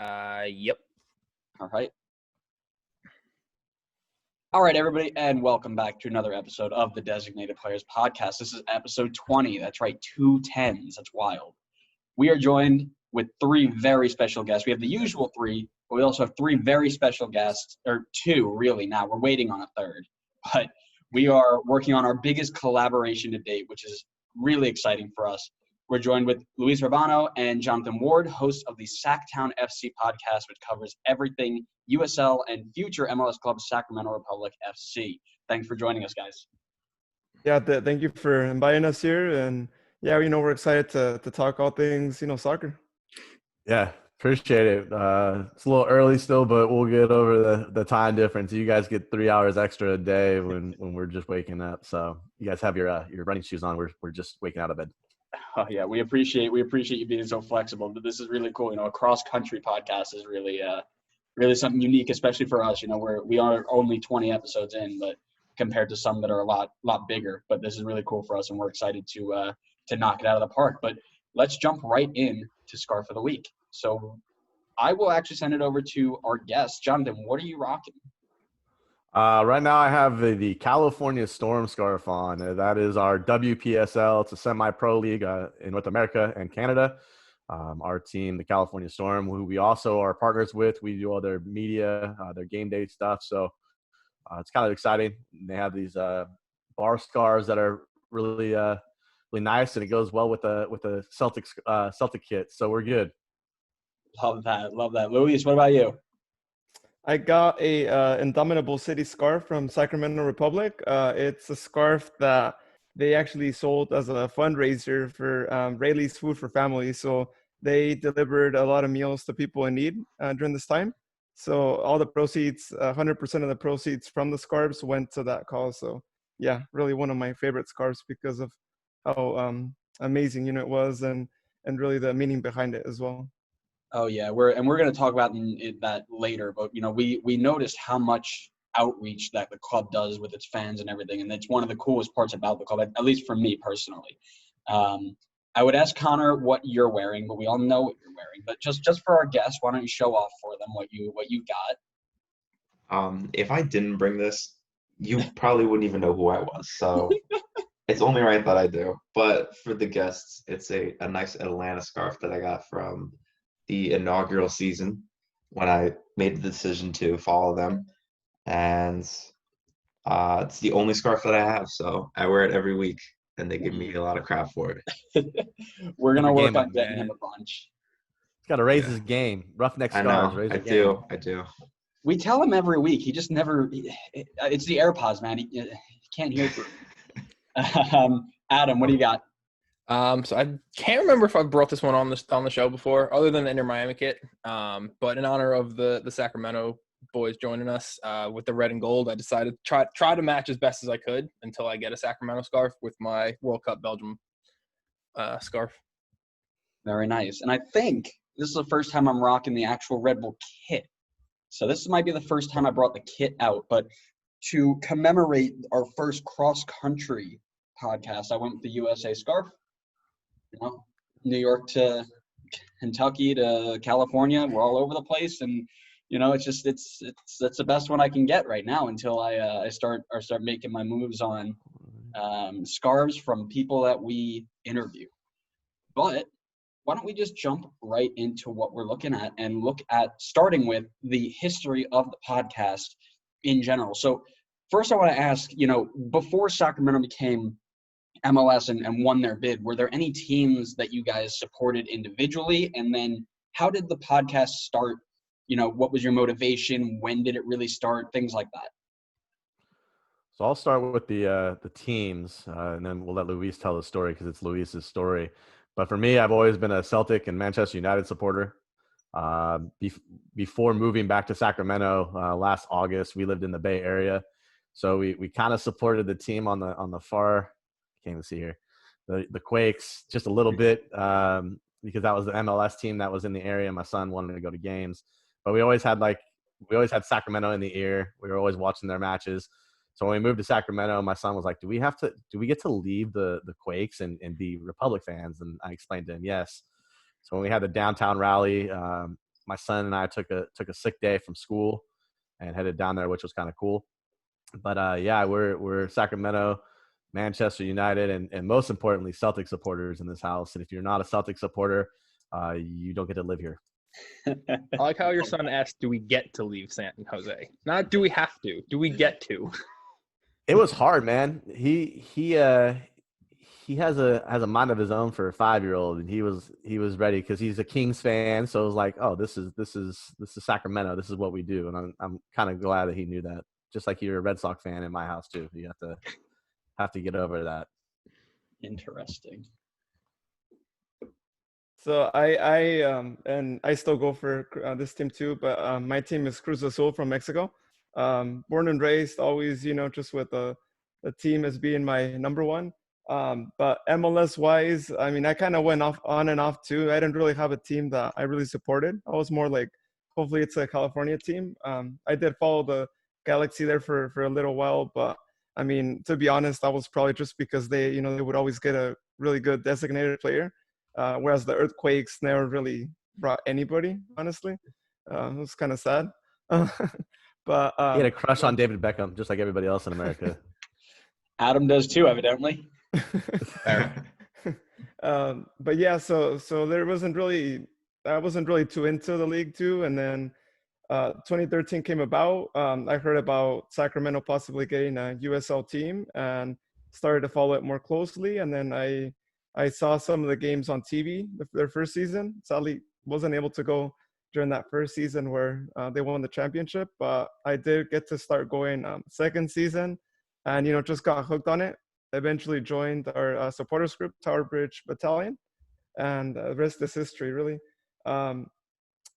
Yep. All right. All right, everybody, and welcome back to another episode of the Designated Players Podcast. This is episode 20. That's right, 2 10s. That's wild. We are joined with three very special guests. We have the usual three, but we also have three very special guests, or two, really, now. We're waiting on a third. But we are working on our biggest collaboration to date, which is really exciting for us. We're joined with Louise Urbano and Jonathan Ward, hosts of the SacTown FC Podcast, which covers everything USL and future MLS club Sacramento Republic FC. Thanks for joining us, guys. Yeah, thank you for inviting us here. And yeah, we're excited to talk all things, soccer. Yeah, appreciate it. It's a little early still, but we'll get over the time difference. You guys get 3 hours extra a day when we're just waking up. So you guys have your running shoes on. We're just waking out of bed. Oh yeah, we appreciate you being so flexible. But this is really cool. A cross country podcast is really something unique, especially for us. We are only 20 episodes in, but compared to some that are a lot bigger. But this is really cool for us, and we're excited to knock it out of the park. But let's jump right in to Scarf of the Week. So I will actually send it over to our guest, Jonathan. What are you rocking? Right now I have the California Storm scarf on. That is our WPSL. It's a semi-pro league in North America and Canada. Our team, the California Storm, who we also are partners with. We do all their media, their game day stuff. So it's kind of exciting. They have these bar scarves that are really nice, and it goes well with the Celtic kit. So we're good. Love that. Louise, what about you? I got a Indomitable City scarf from Sacramento Republic. It's a scarf that they actually sold as a fundraiser for Rayleigh's Food for Families. So they delivered a lot of meals to people in need during this time. So all the proceeds, 100% of the proceeds from the scarves went to that cause. So yeah, really one of my favorite scarves because of how amazing it was and really the meaning behind it as well. Oh yeah, we're going to talk about that later, but we noticed how much outreach that the club does with its fans and everything, and it's one of the coolest parts about the club, at least for me personally. I would ask Connor what you're wearing, but we all know what you're wearing. But just for our guests, why don't you show off for them what you got? If I didn't bring this, you probably wouldn't even know who I was. So it's only right that I do. But for the guests, it's a nice Atlanta scarf that I got from the inaugural season when I made the decision to follow them. And it's the only scarf that I have, so I wear it every week, and they give me a lot of crap for it. We're going to work on getting him a bunch. He's got to raise his game. Roughneck scarves. I do. We tell him every week. He just never – it's the AirPods, man. He can't hear through. Adam, what do you got? So I can't remember if I brought this one on the show before, other than the Inter Miami kit. But in honor of the Sacramento boys joining us with the red and gold, I decided to try to match as best as I could until I get a Sacramento scarf with my World Cup Belgium scarf. Very nice. And I think this is the first time I'm rocking the actual Red Bull kit. So this might be the first time I brought the kit out. But to commemorate our first cross-country podcast, I went with the USA scarf. New York to Kentucky to California, we're all over the place, and it's the best one I can get right now until I start making my moves on scarves from people that we interview. But why don't we just jump right into what we're looking at and look at starting with the history of the podcast in general. So first I want to ask, before Sacramento became MLS and won their bid, were there any teams that you guys supported individually? And then how did the podcast start? What was your motivation? When did it really start? Things like that. So I'll start with the teams, and then we'll let Louise tell the story because it's Louise's story. But for me, I've always been a Celtic and Manchester United supporter. Before moving back to Sacramento last August, we lived in the Bay Area, so we kind of supported the team on the far. Can't even see here, the Quakes just a little bit because that was the MLS team that was in the area. My son wanted to go to games, but we always had Sacramento in the ear. We were always watching their matches. So when we moved to Sacramento, my son was like, do we get to leave the Quakes and be Republic fans? And I explained to him, yes. So when we had the downtown rally, my son and I took a sick day from school and headed down there, which was kind of cool. But yeah, we're Sacramento, Manchester United, and most importantly, Celtic supporters in this house. And if you're not a Celtic supporter, you don't get to live here. I like how your son asked, do we get to leave San Jose? Not do we have to. Do we get to? It was hard, man. He has a mind of his own for a 5-year-old, and he was ready because he's a Kings fan. So it was like, oh, this is Sacramento. This is what we do, and I'm kind of glad that he knew that. Just like you're a Red Sox fan in my house too. You have to get over that. Interesting. So I still go for this team too, but my team is Cruz Azul from Mexico. Born and raised, always, just with the team as being my number one. But MLS wise, I mean, I kind of went on and off too. I didn't really have a team that I really supported. I was more like, hopefully it's a California team. I did follow the Galaxy there for a little while, but I mean, to be honest, that was probably just because they would always get a really good designated player. Whereas the Earthquakes never really brought anybody, honestly. It was kind of sad. But he had a crush on David Beckham, just like everybody else in America. Adam does too, evidently. But yeah, so there wasn't really, I wasn't really too into the league too. And then 2013 came about. I heard about Sacramento possibly getting a USL team and started to follow it more closely. And then I saw some of the games on TV, their first season. Sadly, wasn't able to go during that first season where they won the championship, but I did get to start going second season and, just got hooked on it. Eventually joined our supporters group, Tower Bridge Battalion, and the rest is history, really.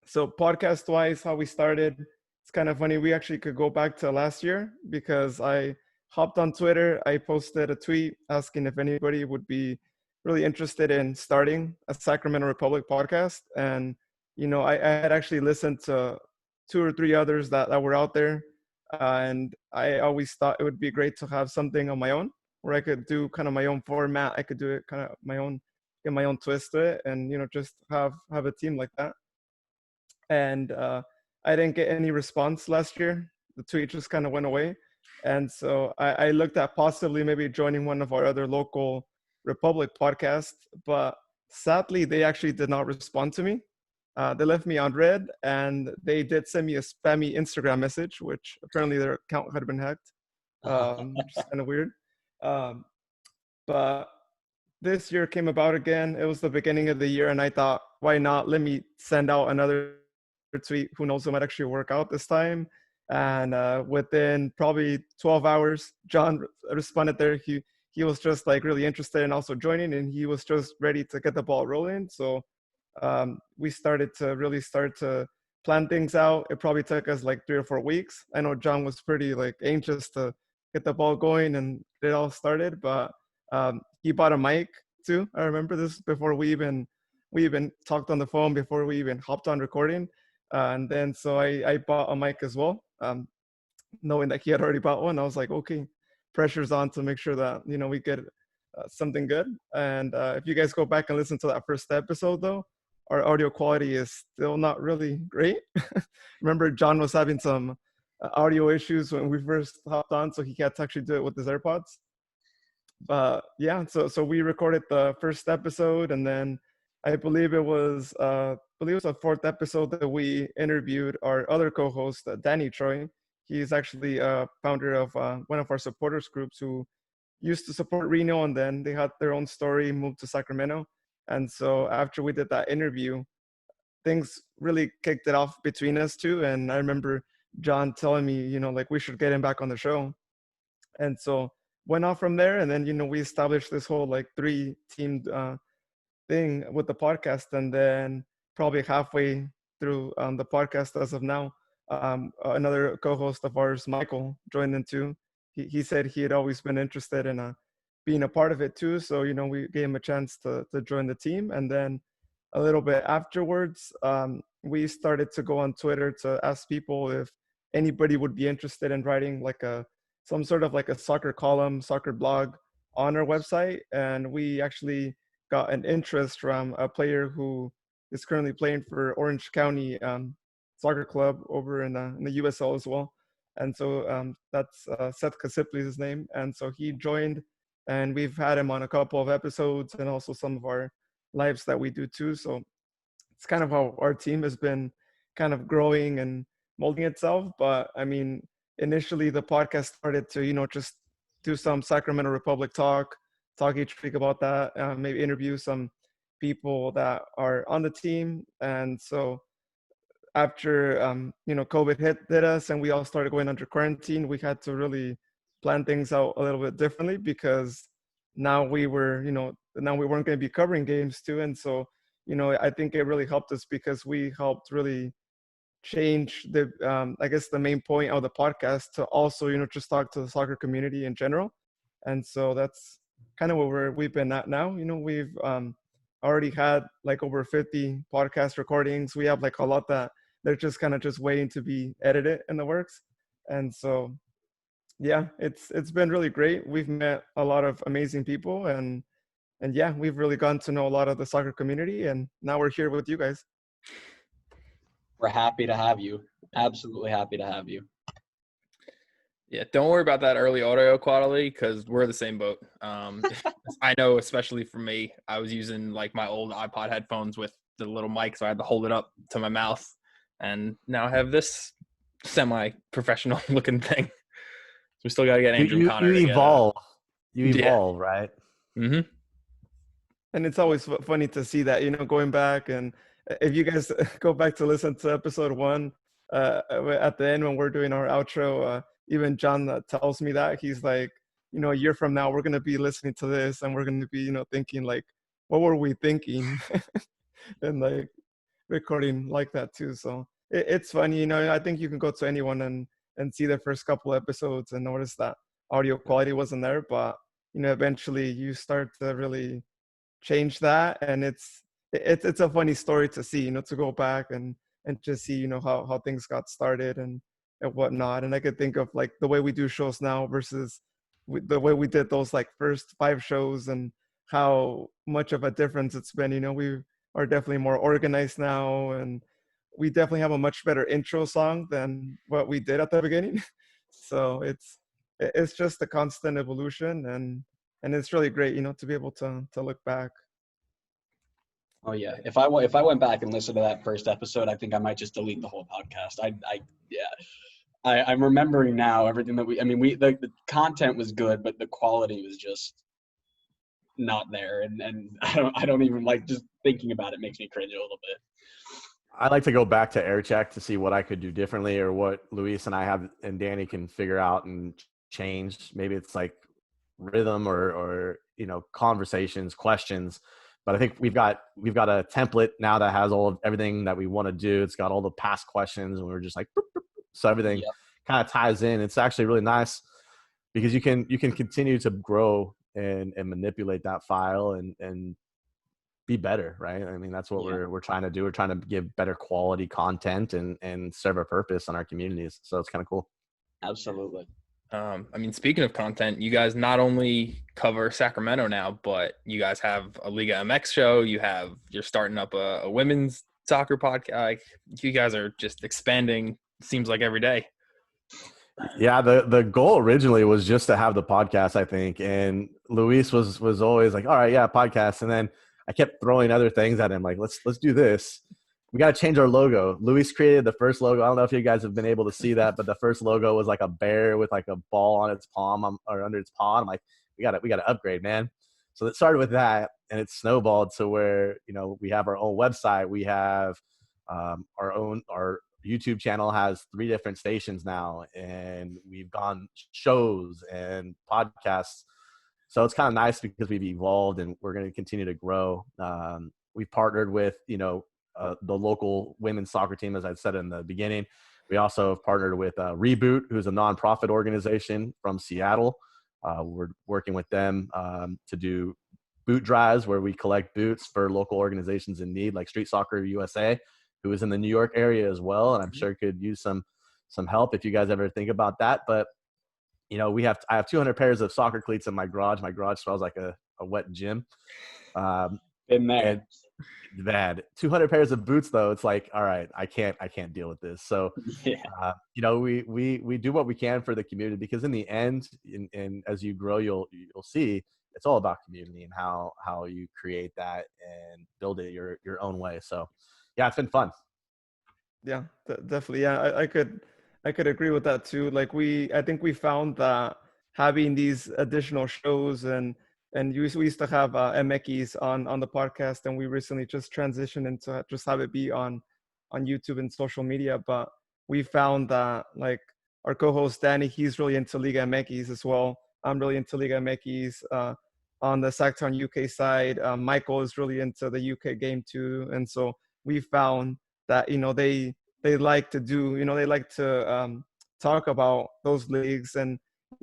So podcast-wise, how we started, it's kind of funny. We actually could go back to last year because I hopped on Twitter. I posted a tweet asking if anybody would be really interested in starting a Sacramento Republic podcast. And, I had actually listened to 2 or 3 others that were out there. And I always thought it would be great to have something on my own where I could do kind of my own format. I could do it kind of get my own twist to it and, just have a team like that. And I didn't get any response last year. The tweet just kind of went away. And so I looked at possibly maybe joining one of our other local Republic podcasts, but sadly, they actually did not respond to me. They left me on red, and they did send me a spammy Instagram message, which apparently their account had been hacked, which is kind of weird. But this year came about again. It was the beginning of the year, and I thought, why not? Let me send out another tweet. Who knows, it might actually work out this time. And within probably 12 hours, John responded there. He was just like really interested in also joining, and he was just ready to get the ball rolling. So we started to plan things out. It probably took us like 3 or 4 weeks. I know John was pretty like anxious to get the ball going and get it all started, but he bought a mic too. I remember this before we even talked on the phone, before we even hopped on recording. And then so I bought a mic as well, knowing that he had already bought one. I was like, okay, pressure's on to make sure that we get something good. And if you guys go back and listen to that first episode, though, our audio quality is still not really great. Remember, John was having some audio issues when we first hopped on, so he had to actually do it with his AirPods. But yeah, so we recorded the first episode, and then I believe it was a 4th episode that we interviewed our other co-host, Danny Troy. He's actually a founder of one of our supporters groups who used to support Reno, and then they had their own story, moved to Sacramento. And so after we did that interview, things really kicked it off between us two. And I remember John telling me, like we should get him back on the show. And so went off from there. And then, we established this whole like 3-team thing with the podcast. And then probably halfway through the podcast as of now, another co-host of ours, Michael, joined in too. He said he had always been interested in being a part of it too. So, we gave him a chance to join the team. And then a little bit afterwards, we started to go on Twitter to ask people if anybody would be interested in writing like some sort of like a soccer column, soccer blog on our website. And we actually got an interest from a player who is currently playing for Orange County Soccer Club over in the USL as well. And so that's Seth Kasipli is his name. And so he joined, and we've had him on a couple of episodes and also some of our lives that we do too. So it's kind of how our team has been kind of growing and molding itself. But I mean, initially the podcast started to, just do some Sacramento Republic talk each week about that, maybe interview some people that are on the team. And so after, COVID hit us and we all started going under quarantine, we had to really plan things out a little bit differently, because now we weren't going to be covering games too. And so, I think it really helped us, because we helped really change the main point of the podcast to also, just talk to the soccer community in general. And so that's kind of where we've been at now. We've already had like over 50 podcast recordings. We have like a lot that they're just kind of just waiting to be edited in the works. And so, yeah, it's been really great. We've met a lot of amazing people, and yeah, we've really gotten to know a lot of the soccer community, and now we're here with you guys. We're happy to have you. Absolutely happy to have you. Yeah, don't worry about that early audio quality, because we're the same boat. I know, especially for me, I was using like my old iPod headphones with the little mic, so I had to hold it up to my mouth, and now I have this semi-professional looking thing. So we still got to get Andrew Connor. You evolve, right? Mm-hmm. And it's always funny to see that, going back, and if you guys go back to listen to episode 1, at the end when we're doing our outro, even John tells me that he's like, a year from now we're going to be listening to this and we're going to be, thinking like, what were we thinking? And like recording like that too. So it's funny, I think you can go to anyone and see the first couple episodes and notice that audio quality wasn't there, but eventually you start to really change that, and it's a funny story to see, to go back and just see how things got started and whatnot. And I could think of like the way we do shows now versus the way we did those like first 5 shows, and how much of a difference it's been. We are definitely more organized now, and we definitely have a much better intro song than what we did at the beginning. So it's just a constant evolution, and it's really great, to be able to look back. Oh yeah, if I went back and listened to that first episode, I think I might just delete the whole podcast. I'm remembering now everything that the content was good, but the quality was just not there, and I don't even like, just thinking about it makes me cringe a little bit. I like to go back to air check to see what I could do differently, or what Luis and I have and Danny can figure out and change. Maybe it's like rhythm or conversations, questions. But I think we've got a template now that has everything that we want to do. It's got all the past questions, and we're just like, boop, boop, boop. So everything kind of ties in. It's actually really nice, because you can continue to grow and manipulate that file and be better, right? I mean, that's what we're trying to do. We're trying to give better quality content and serve a purpose in our communities. So it's kind of cool. Absolutely. Speaking of content, you guys not only cover Sacramento now, but you guys have a Liga MX show. You're starting up a women's soccer podcast. You guys are just expanding, seems like every day. Yeah, the goal originally was just to have the podcast, I think. And Luis was always like, all right, yeah, podcast. And then I kept throwing other things at him, like, let's do this. We got to change our logo. Luis created the first logo. I don't know if you guys have been able to see that, but the first logo was like a bear with like a ball on its palm or under its paw. I'm like, we got to upgrade, man. So it started with that, and it snowballed to where, we have our own website. We have our YouTube channel has 3 different stations now, and we've gone shows and podcasts. So it's kind of nice because we've evolved and we're going to continue to grow. We've partnered with, the local women's soccer team, as I said in the beginning. We also have partnered with Reboot, who's a nonprofit organization from Seattle. We're working with them to do boot drives where we collect boots for local organizations in need, like Street Soccer USA, who is in the New York area as well. And I'm sure could use some help if you guys ever think about that. But, I have 200 pairs of soccer cleats in my garage. My garage smells like a wet gym. Been there. bad. 200 pairs of boots, though. It's like, all right, I can't deal with this. So, Yeah. we do what we can for the community, because in the end, and as you grow, you'll see it's all about community and how you create that and build it your own way. So, yeah, it's been fun. Yeah, definitely. Yeah, I could agree with that too. Like I think we found that having these additional shows and we used to have Emekis on the podcast, and we recently just transitioned into just have it be on YouTube and social media. But we found that like our co-host Danny, he's really into Liga Emekis as well. I'm really into Liga Emekis. On the SacTown UK side, Michael is really into the UK game too, and so we found that they like to do they like to talk about those leagues, and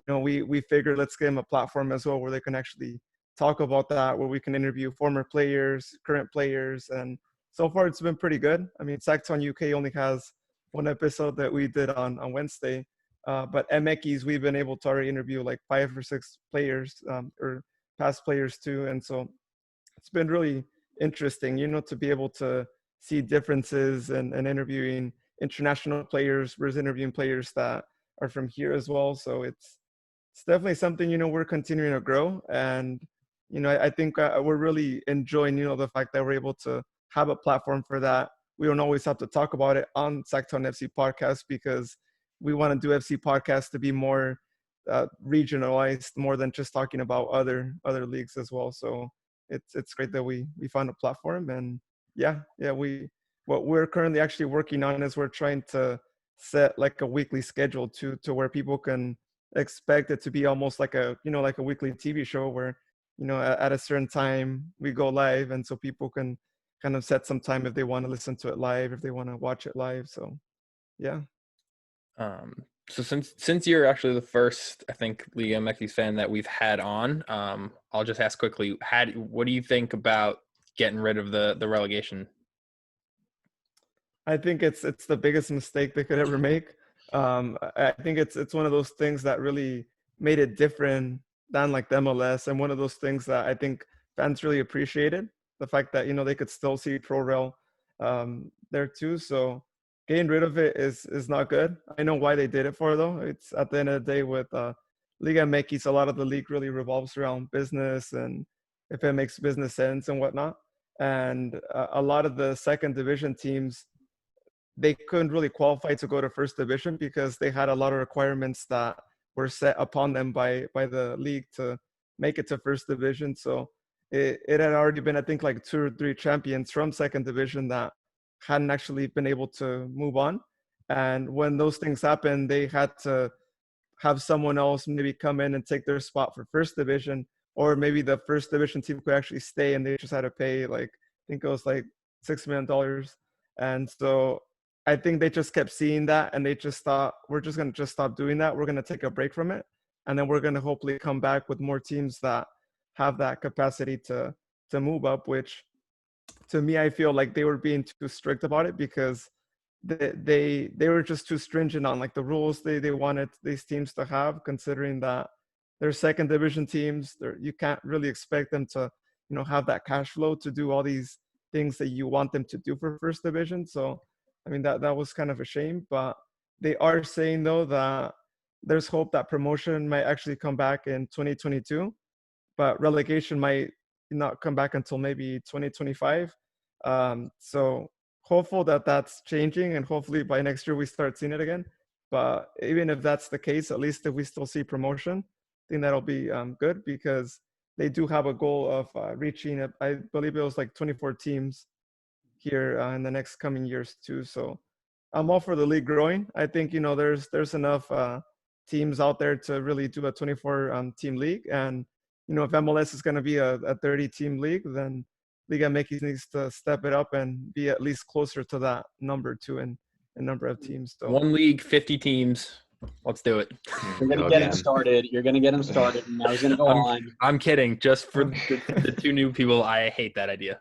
we figured let's give them a platform as well where they can actually talk about that, where we can interview former players, current players, and so far it's been pretty good. I mean, SacTown UK only has one episode that we did on Wednesday, but Emekis we've been able to already interview like 5 or 6 players, or past players too, and so it's been really interesting to be able to see differences and interviewing international players versus interviewing players that are from here as well. So it's definitely something we're continuing to grow, and I think we're really enjoying the fact that we're able to have a platform for that. We don't always have to talk about it on SacTown FC Podcast, because we want to do FC Podcast to be more regionalized, more than just talking about other leagues as well. So it's great that we found a platform. And what we're currently actually working on is we're trying to set like a weekly schedule to where people can expect it to be almost like a like a weekly TV show where at a certain time we go live, and so people can kind of set some time if they want to listen to it live, if they want to watch it live. So yeah. So since you're actually the first, I think, Liga MX fan that we've had on, I'll just ask quickly, what do you think about getting rid of the relegation? I think it's the biggest mistake they could ever make. I think it's one of those things that really made it different than like the MLS, and one of those things that I think fans really appreciated, the fact that they could still see ProRail there too. So getting rid of it is not good. I know why they did it for, though. It's at the end of the day with Liga MX, a lot of the league really revolves around business, and if it makes business sense and whatnot. And a lot of the second division teams, they couldn't really qualify to go to first division because they had a lot of requirements that were set upon them by the league to make it to first division. So it had already been, I think, like 2 or 3 champions from second division that hadn't actually been able to move on. And when those things happened, they had to have someone else maybe come in and take their spot for first division, or maybe the first division team could actually stay and they just had to pay like, I think it was like $6 million. And so I think they just kept seeing that, and they just thought, we're just going to just stop doing that. We're going to take a break from it. And then we're going to hopefully come back with more teams that have that capacity to move up, which to me, I feel like they were being too strict about it, because they were just too stringent on like the rules they wanted these teams to have, considering that they're second division teams. You can't really expect them to, have that cash flow to do all these things that you want them to do for first division. So I mean, that was kind of a shame, but they are saying though that there's hope that promotion might actually come back in 2022, but relegation might not come back until maybe 2025. So hopeful that that's changing, and hopefully by next year we start seeing it again. But even if that's the case, at least if we still see promotion, I think that'll be good, because they do have a goal of reaching, I believe it was like 24 teams here in the next coming years too. So I'm all for the league growing. I think there's enough teams out there to really do a 24 team league, and if MLS is going to be a 30 team league, then Liga MX needs to step it up and be at least closer to that number too in number of teams. So one league, 50 teams. Let's do it. You're going to get him started. You're going to get him started. And now he's going to go on. I'm kidding. Just for the 2 new people, I hate that idea.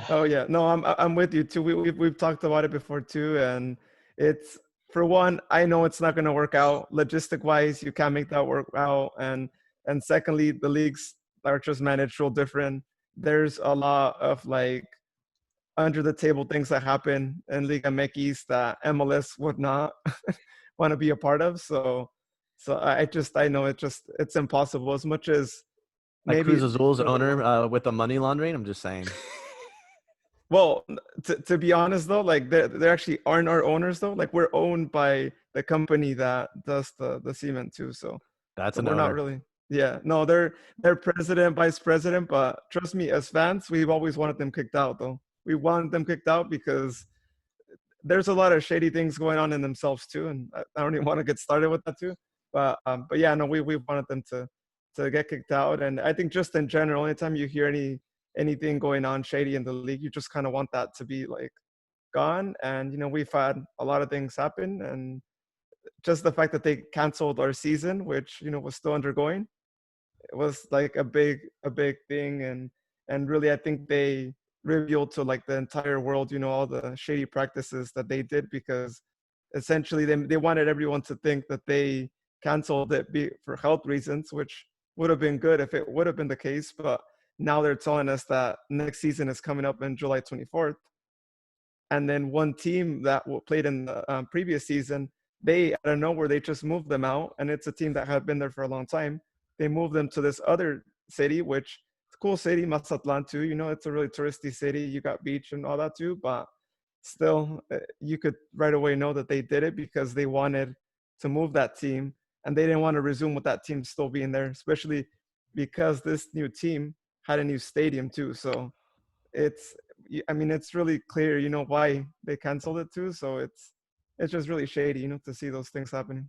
Oh yeah, no, I'm with you too. We've talked about it before too, and it's, for one, I know it's not going to work out logistic wise. You can't make that work out, and secondly, the leagues are just managed real different. There's a lot of like under the table things that happen in Liga MX that MLS would not want to be a part of. So I know it's impossible as much as Like maybe. Cruz Azul's owner with the money laundering. I'm just saying. Well, to be honest though, like they actually aren't our owners though. Like we're owned by the company that does the cement too. So That's we're an not owner. really. Yeah, no, they're president, vice president, but trust me, as fans, we've always wanted them kicked out though. We want them kicked out because there's a lot of shady things going on in themselves too, and I don't even want to get started with that too. But yeah, no, we wanted them to get kicked out, and I think just in general, anytime you hear anything going on shady in the league, you just kind of want that to be like gone. And we've had a lot of things happen, and just the fact that they canceled our season, which was still undergoing, it was like a big thing. And really, I think they revealed to like the entire world all the shady practices that they did, because essentially they wanted everyone to think that they canceled it for health reasons, which would have been good if it would have been the case. But now they're telling us that next season is coming up in July 24th. And then one team that played in the previous season, they, out of nowhere, they just moved them out. And it's a team that had been there for a long time. They moved them to this other city, which is a cool city, Mazatlan too. It's a really touristy city. You got beach and all that too. But still, you could right away know that they did it because they wanted to move that team. And they didn't want to resume with that team still being there, especially because this new team had a new stadium too. So it's really clear, why they canceled it too. So it's just really shady, to see those things happening.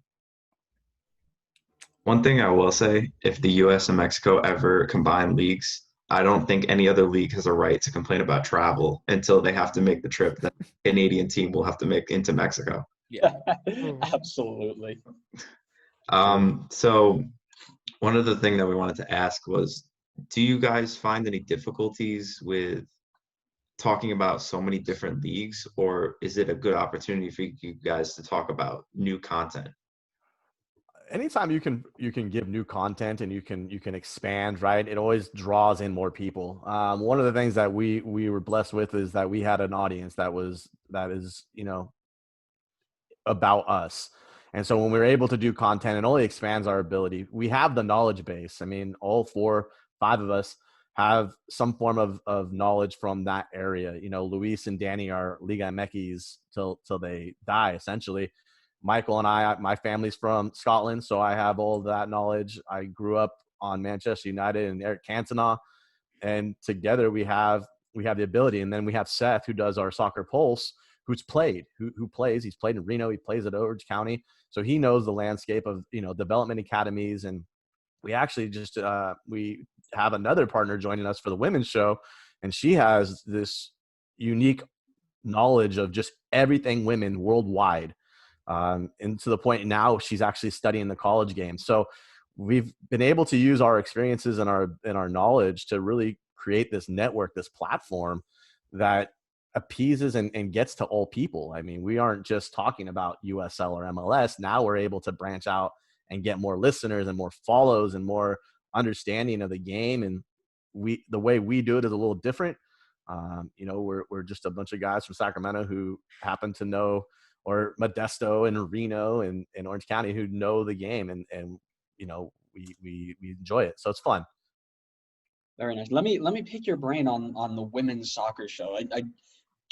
One thing I will say, if the US and Mexico ever combine leagues, I don't think any other league has a right to complain about travel until they have to make the trip that the Canadian team will have to make into Mexico. Yeah. Absolutely. So one of the things that we wanted to ask was, do you guys find any difficulties with talking about so many different leagues, or is it a good opportunity for you guys to talk about new content? Anytime you can give new content and you can expand, right? It always draws in more people. One of the things that we were blessed with is that we had an audience that is about us. And so when we're able to do content, it only expands our ability. We have the knowledge base. I mean, all 4, 5 of us have some form of knowledge from that area. Luis and Danny are Liga MX till they die, essentially. Michael and I, my family's from Scotland, so I have all of that knowledge. I grew up on Manchester United and Eric Cantona, and together we have the ability. And then we have Seth, who does our Soccer Pulse, who plays. He's played in Reno. He plays at Orange County, so he knows the landscape of development academies. And we actually just we have another partner joining us for the women's show, and she has this unique knowledge of just everything women worldwide. And to the point now she's actually studying the college game. So we've been able to use our experiences and our knowledge to really create this network, this platform that appeases and gets to all people. I mean, we aren't just talking about USL or MLS. Now we're able to branch out and get more listeners and more follows and more understanding of the game. And the way we do it is a little different. We're just a bunch of guys from Sacramento who happen to know, or Modesto and Reno and Orange County, who know the game, and we enjoy it. So it's fun. Very nice. Let me pick your brain on the women's soccer show. I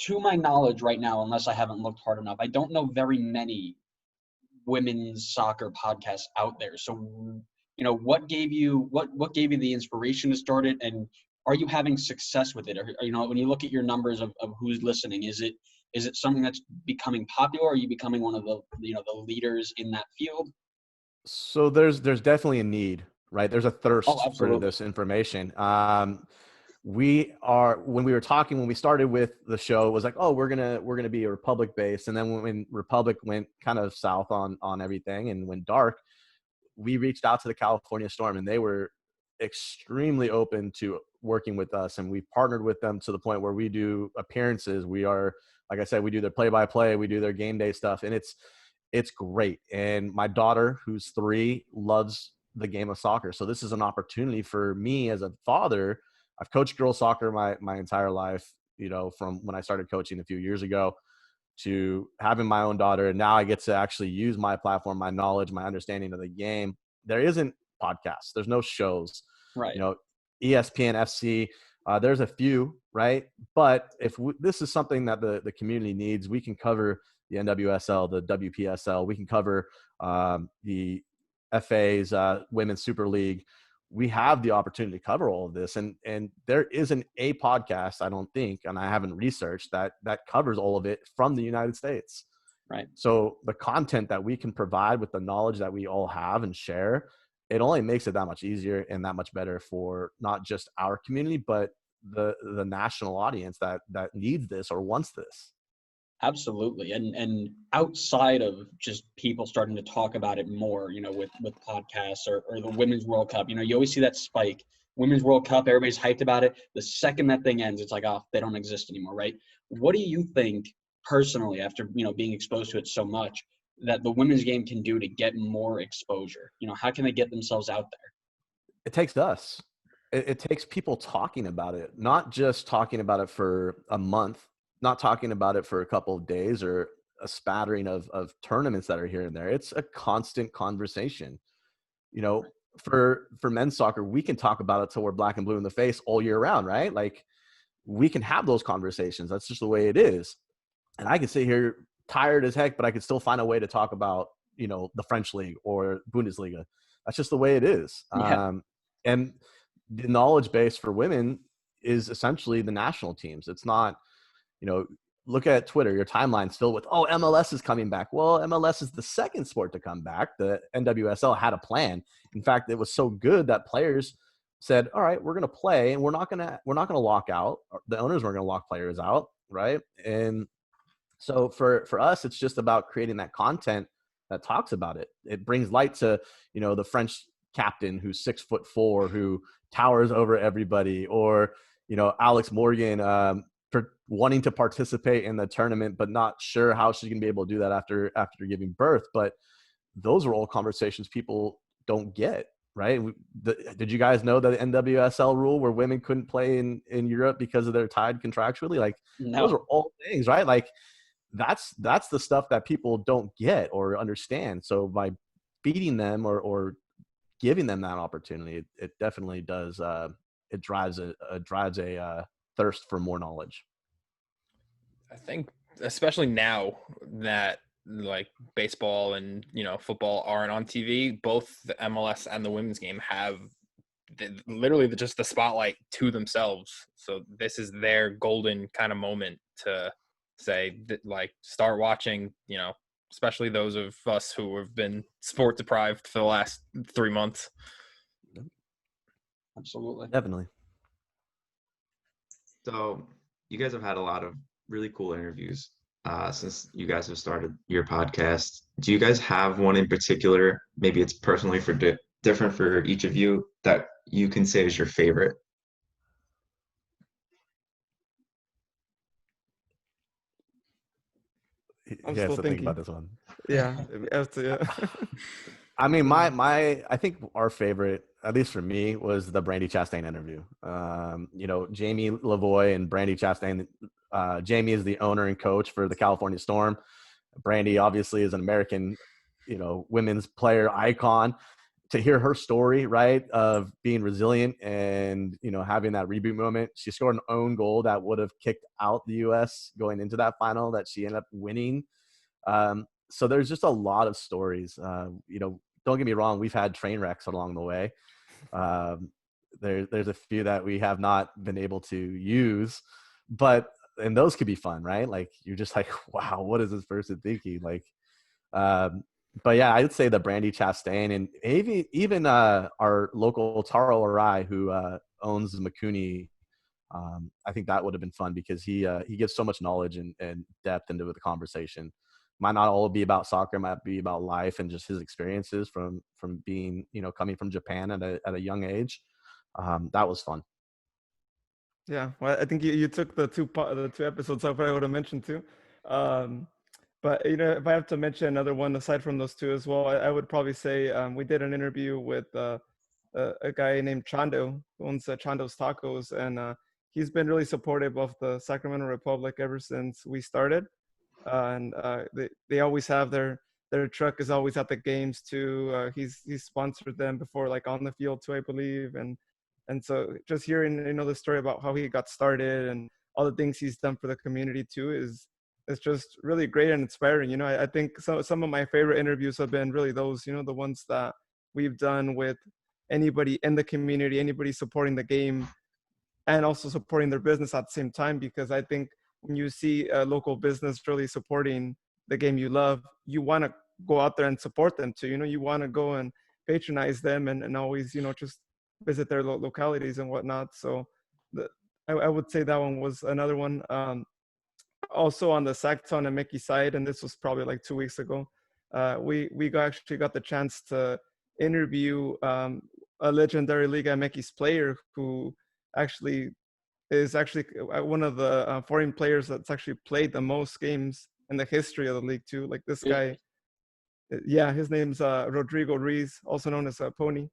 to my knowledge right now, unless I haven't looked hard enough, I don't know very many women's soccer podcasts out there. So, what gave you the inspiration to start it, and are you having success with it? Or, when you look at your numbers of who's listening, is it something that's becoming popular? Are you becoming one of the the leaders in that field? So there's definitely a need, right? There's a thirst for this information. When we started with the show, it was like, oh, we're gonna be a Republic based. And then when Republic went kind of south on everything and went dark, we reached out to the California Storm, and they were extremely open to working with us. And we partnered with them to the point where we do appearances. We are, like I said, we do their play-by-play, we do their game day stuff, and it's great. And my daughter, who's 3, loves the game of soccer. So this is an opportunity for me as a father. I've coached girls soccer my entire life. from when I started coaching a few years ago to having my own daughter. And now I get to actually use my platform, my knowledge, my understanding of the game. There isn't podcasts. There's no shows, Right. ESPN FC. There's a few, right? But if this is something that the community needs, we can cover the NWSL, the WPSL. We can cover the FA's Women's Super League. We have the opportunity to cover all of this. And there isn't a podcast, I don't think, and I haven't researched, that covers all of it from the United States. Right. So the content that we can provide with the knowledge that we all have and share, it only makes it that much easier and that much better for not just our community, but the national audience that needs this or wants this. Absolutely. And outside of just people starting to talk about it more, with podcasts or the Women's World Cup, you always see that spike. Women's World Cup, everybody's hyped about it. The second that thing ends, it's like, oh, they don't exist anymore, right? What do you think personally, after, being exposed to it so much, that the women's game can do to get more exposure? How can they get themselves out there? It takes us. It takes people talking about it, not just talking about it for a month, not talking about it for a couple of days or a spattering of tournaments that are here and there. It's a constant conversation. For men's soccer, we can talk about it till we're black and blue in the face all year round, right? Like, we can have those conversations. That's just the way it is. And I can sit here tired as heck, but I can still find a way to talk about, the French league or Bundesliga. That's just the way it is. Yeah. And the knowledge base for women is essentially the national teams. It's not, look at Twitter, your timeline's filled with, oh, MLS is coming back. Well, MLS is the second sport to come back. The NWSL had a plan. In fact, it was so good that players said, all right, we're going to play and we're not going to lock out. The owners weren't going to lock players out. Right. And so for us, it's just about creating that content that talks about it. It brings light to, the French captain who's 6'4", who towers over everybody, or, Alex Morgan, for wanting to participate in the tournament, but not sure how she's going to be able to do that after giving birth. But those are all conversations people don't get, right? Did you guys know that the NWSL rule where women couldn't play in Europe because of their tied contractually? Like, No. Those are all things, right? Like, that's the stuff that people don't get or understand. So by feeding them or giving them that opportunity, it definitely does. It drives a thirst for more knowledge. I think especially now that like baseball and football aren't on TV, both the MLS and the women's game have literally just the spotlight to themselves. So this is their golden kind of moment to say that, like, start watching, especially those of us who have been sport deprived for the last 3 months. Absolutely. Definitely. So you guys have had a lot of really cool interviews since you guys have started your podcast. Do you guys have one in particular? Maybe it's personally for different for each of you that you can say is your favorite. I'm Yeah, still so think thinking about this one. Yeah, yeah. I mean, I think our favorite, at least for me, was the Brandi Chastain interview. Jamie Lavoie and Brandi Chastain. Jamie is the owner and coach for the California Storm. Brandi obviously is an American, women's player icon. To hear her story, right, of being resilient and, having that reboot moment. She scored an own goal that would have kicked out the U.S. going into that final that she ended up winning. So there's just a lot of stories. Don't get me wrong, we've had train wrecks along the way. There's a few that we have not been able to use, and those could be fun, right? Like, you're just like, wow, what is this person thinking? Like, but yeah, I'd say the Brandi Chastain and even our local Taro Arai, who owns Makuni. I think that would have been fun because he gives so much knowledge and depth into the conversation. Might not all be about soccer, might be about life and just his experiences from being, coming from Japan at a young age. That was fun. Yeah, well, I think you took the two episodes off I would have mentioned too. But, if I have to mention another one aside from those two as well, I would probably say we did an interview with a guy named Chando, who owns Chando's Tacos. And he's been really supportive of the Sacramento Republic ever since we started. And they always have their truck is always at the games too. He's sponsored them before, like on the field too, I believe. And so just hearing, the story about how he got started and all the things he's done for the community too is just really great and inspiring. I think some of my favorite interviews have been really those, the ones that we've done with anybody in the community, anybody supporting the game and also supporting their business at the same time. Because I think when you see a local business really supporting the game you love, you want to go out there and support them too. You want to go and patronize them and always, just visit their localities and whatnot. So I would say that one was another one. Also on the SacTown and Mickey side, and this was probably like 2 weeks ago, we actually got the chance to interview a legendary Liga MX player who is actually one of the foreign players that's actually played the most games in the history of the league too. Like this guy, yeah, his name's Rodrigo Ruiz, also known as Pony.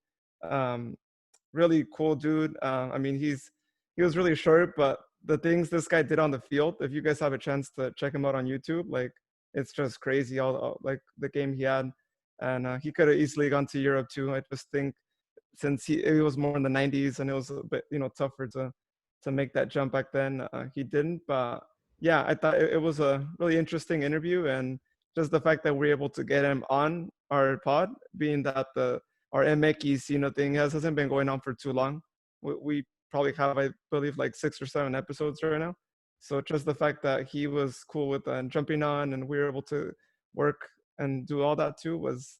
Really cool dude. I mean, he was really short, but the things this guy did on the field, if you guys have a chance to check him out on YouTube, like it's just crazy. All like the game he had, and he could have easily gone to Europe too. I just think since it was more in the 90s and it was a bit tougher to make that jump back then, he didn't. But yeah, I thought it was a really interesting interview, and just the fact that we're able to get him on our pod, being that our MX thing hasn't been going on for too long. We probably have, I believe, like 6 or 7 episodes right now. So just the fact that he was cool with jumping on and we were able to work and do all that too was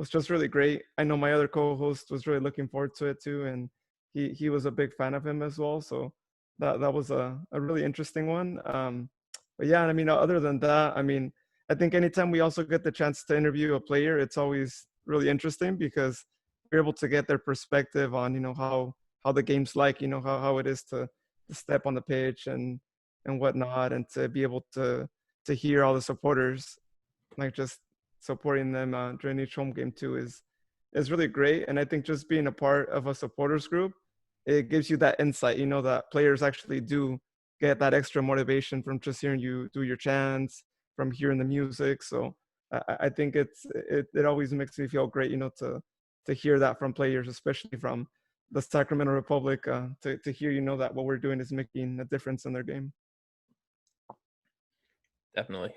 just really great. I know my other co-host was really looking forward to it too, and he was a big fan of him as well. So that was a really interesting one. But yeah, I mean, other than that, I mean, I think anytime we also get the chance to interview a player, it's always really interesting because we're able to get their perspective on how the game's like, how it is to step on the pitch and whatnot, and to be able to hear all the supporters, like just supporting them during each home game too is really great. And I think just being a part of a supporters group, it gives you that insight, that players actually do get that extra motivation from just hearing you do your chants, from hearing the music. So I think it always makes me feel great, to hear that from players, especially from the Sacramento Republic, to hear, that what we're doing is making a difference in their game. Definitely.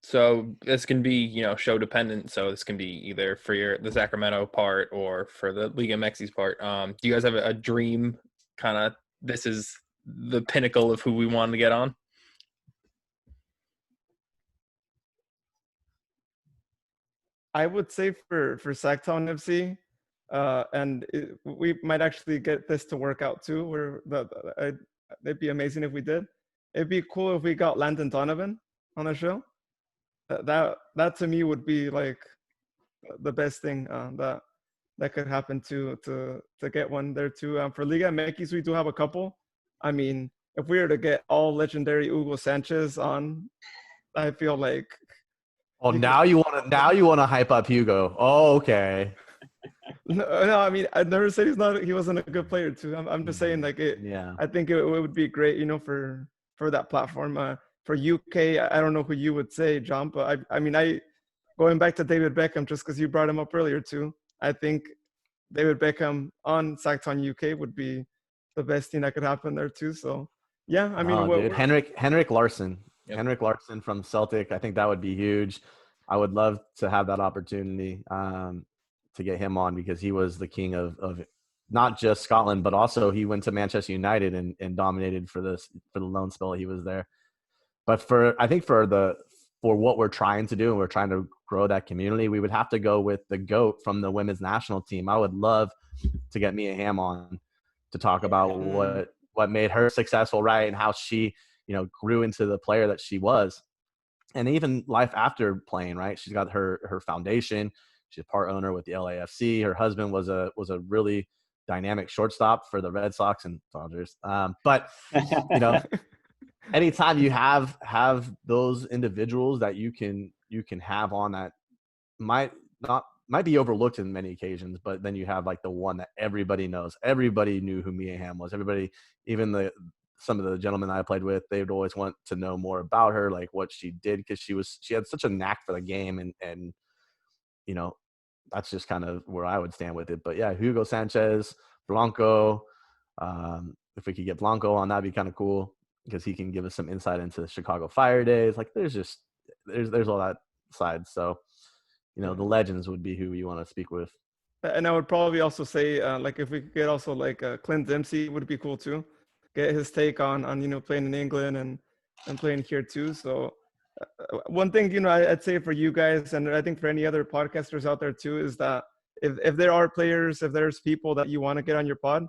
So this can be, show dependent. So this can be either for the Sacramento part or for the Liga MX's part. Do you guys have a dream kind of, this is the pinnacle of who we want to get on? I would say for SacTown FC, and we might actually get this to work out too. It'd be amazing if we did. It'd be cool if we got Landon Donovan on the show. That to me would be like the best thing that could happen to get one there too. For Liga MX, we do have a couple. I mean, if we were to get all legendary Hugo Sanchez on, I feel like. Oh, now you want to hype up Hugo. Oh, okay. No, I mean, I never said he wasn't a good player too. I'm just saying, like, Yeah. I think it would be great, for that platform. For UK, I don't know who you would say, John, but I mean, going back to David Beckham, just because you brought him up earlier too, I think David Beckham on SacTown UK would be the best thing that could happen there too. So yeah, I mean, Henrik Larsson. Yep. Henrik Larsson from Celtic. I think that would be huge. I would love to have that opportunity to get him on, because he was the king of not just Scotland, but also he went to Manchester United and dominated for the loan spell he was there. But I think for what we're trying to do, and we're trying to grow that community, we would have to go with the GOAT from the women's national team. I would love to get Mia Hamm on to talk about what made her successful, right, and how she grew into the player that she was, and even life after playing, right? She's got her foundation. She's a part owner with the LAFC. Her husband was a really dynamic shortstop for the Red Sox and Dodgers. But anytime you have those individuals that you can have on that might be overlooked in many occasions, but then you have like the one that everybody knows. Everybody knew who Mia Hamm was. Everybody, even the some of the gentlemen I played with, they would always want to know more about her, like what she did, because she had such a knack for the game, and you know, that's just kind of where I would stand with it. But yeah, Hugo Sanchez, Blanco. If we could get Blanco on, that'd be kind of cool because he can give us some insight into the Chicago Fire days. Like there's all that side. So, you know, the legends would be who you want to speak with. And I would probably also say, like, if we could get also like Clint Dempsey would be cool too. Get his take on you know, playing in England and playing here too. So one thing, you know, I'd say for you guys, and I think for any other podcasters out there too, is that if there are players, if there's people that you want to get on your pod,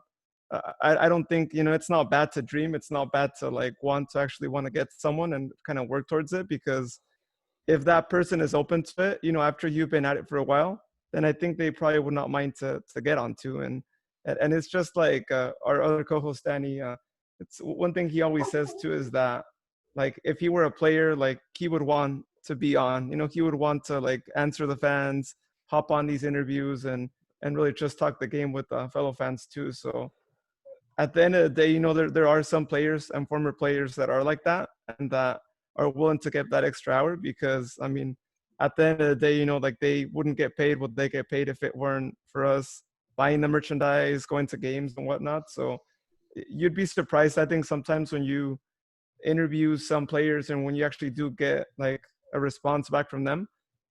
I don't think, you know, it's not bad to dream. It's not bad to like want to get someone and kind of work towards it, because if that person is open to it, you know, after you've been at it for a while, then I think they probably would not mind to get onto. And it's just like our other co-host Danny. It's one thing he always says too is that, like, if he were a player, like, he would want to be on. You know, he would want to like answer the fans, hop on these interviews, and really just talk the game with fellow fans too. So at the end of the day, you know, there are some players and former players that are like that and that are willing to get that extra hour, because I mean, at the end of the day, you know, like, they wouldn't get paid what they get paid if it weren't for us buying the merchandise, going to games and whatnot. So you'd be surprised, I think, sometimes when you interview some players and when you actually do get like a response back from them,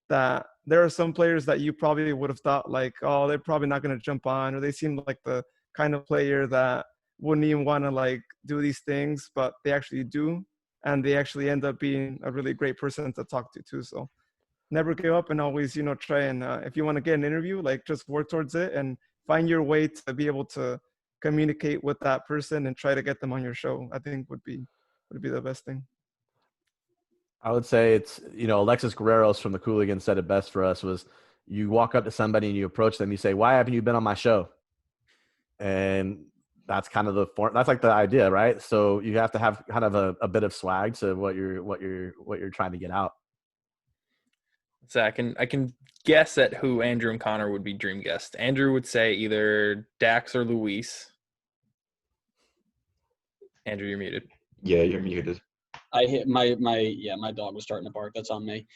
that there are some players that you probably would have thought like, oh, they're probably not going to jump on, or they seem like the kind of player that wouldn't even want to like do these things, but they actually do, and they actually end up being a really great person to talk to too. So never give up, and always, you know, try and if you want to get an interview, like, just work towards it and find your way to be able to communicate with that person and try to get them on your show. I think would be the best thing. I would say it's, you know, Alexis Guerreros from the Cooligans said it best for us was, you walk up to somebody and you approach them, you say, why haven't you been on my show? And that's kind of that's like the idea, right? So you have to have kind of a bit of swag to what you're trying to get out. So I can guess at who Andrew and Connor would be dream guests. Andrew would say either Dax or Louise. Andrew, you're muted. Yeah, you're muted. I hit my dog was starting to bark. That's on me.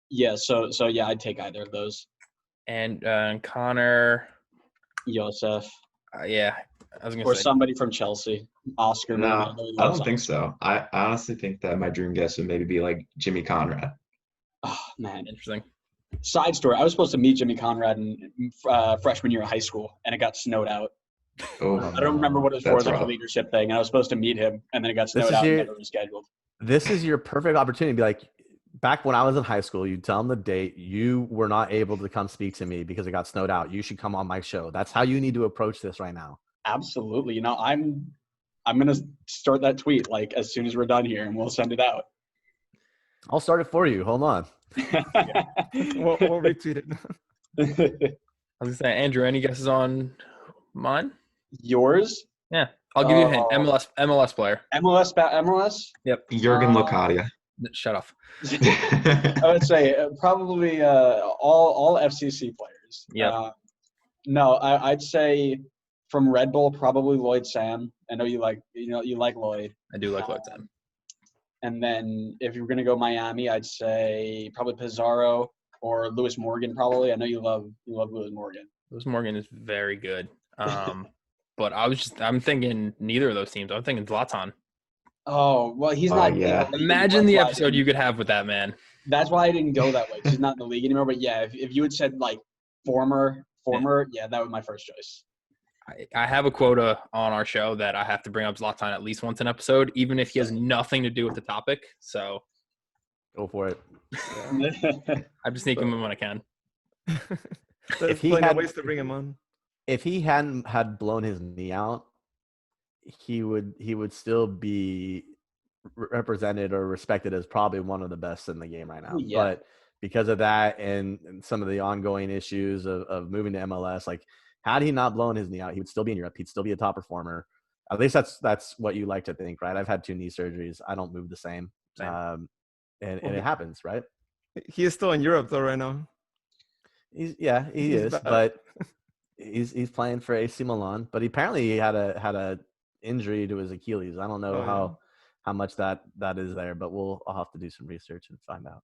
Yeah, so yeah, I'd take either of those. And Connor. Josef. Yeah, I was gonna say. Or somebody from Chelsea. Oscar. No, I don't think so. I honestly think that my dream guest would maybe be like Jimmy Conrad. Oh man, Interesting. Side story: I was supposed to meet Jimmy Conrad in freshman year of high school, and it got snowed out. Oh, I don't remember what it was for, like a leadership thing, and I was supposed to meet him, and then it got snowed out and never rescheduled. This is your perfect opportunity to be like, back when I was in high school, you tell them the date, you were not able to come speak to me because it got snowed out. You should come on my show. That's how you need to approach this right now. Absolutely. You know, I'm going to start that tweet like as soon as we're done here, and we'll send it out. I'll start it for you. Hold on. We'll retweet it. I was gonna say, Andrew, any guesses on mine? Yours? Yeah, I'll give you a hint. MLS player. MLS? Yep. Jurgen Locadia. Shut off. I would say probably all FCC players. Yeah. No, I'd say from Red Bull, probably Lloyd Sam. I know you like Lloyd. I do like Lloyd Sam. And then if you're gonna go Miami, I'd say probably Pizarro or Lewis Morgan. Probably. I know you love Lewis Morgan. Lewis Morgan is very good. But I'm thinking neither of those teams. I'm thinking Zlatan. Oh, well, he's not. Yeah. Imagine the episode you could have with that man. That's why I didn't go that way. He's not in the league anymore. But yeah, if you had said like former, yeah, that was my first choice. I have a quota on our show that I have to bring up Zlatan at least once an episode, even if he has nothing to do with the topic. So go for it. Yeah. I'm just sneaking him when I can. If he had ways to bring him on. If he hadn't had blown his knee out, he would still be represented or respected as probably one of the best in the game right now. Yeah. But because of that and some of the ongoing issues of moving to MLS, like, had he not blown his knee out, he would still be in Europe. He'd still be a top performer. At least that's what you like to think, right? I've had 2 knee surgeries. I don't move the same. And it happens, right? He is still in Europe though right now. He is, but he's playing for AC Milan. But apparently he had a injury to his Achilles. I don't know Oh, yeah. how much that is there, but I'll have to do some research and find out.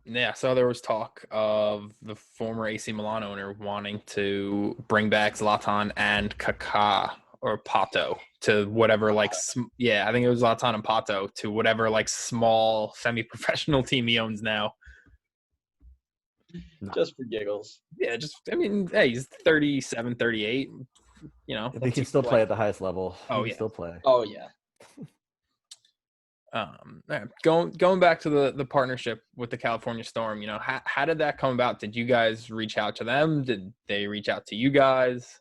Yeah, so there was talk of the former AC Milan owner wanting to bring back Zlatan and Kaká or Pato to whatever I think it was Zlatan and Pato to whatever small semi-professional team he owns now. Just for giggles. Yeah, hey, he's 37, 38. He can still play at the highest level. Oh, he can yeah. still play. Oh yeah. Going back to the partnership with the California Storm, how did that come about? Did you guys reach out to them? Did they reach out to you guys?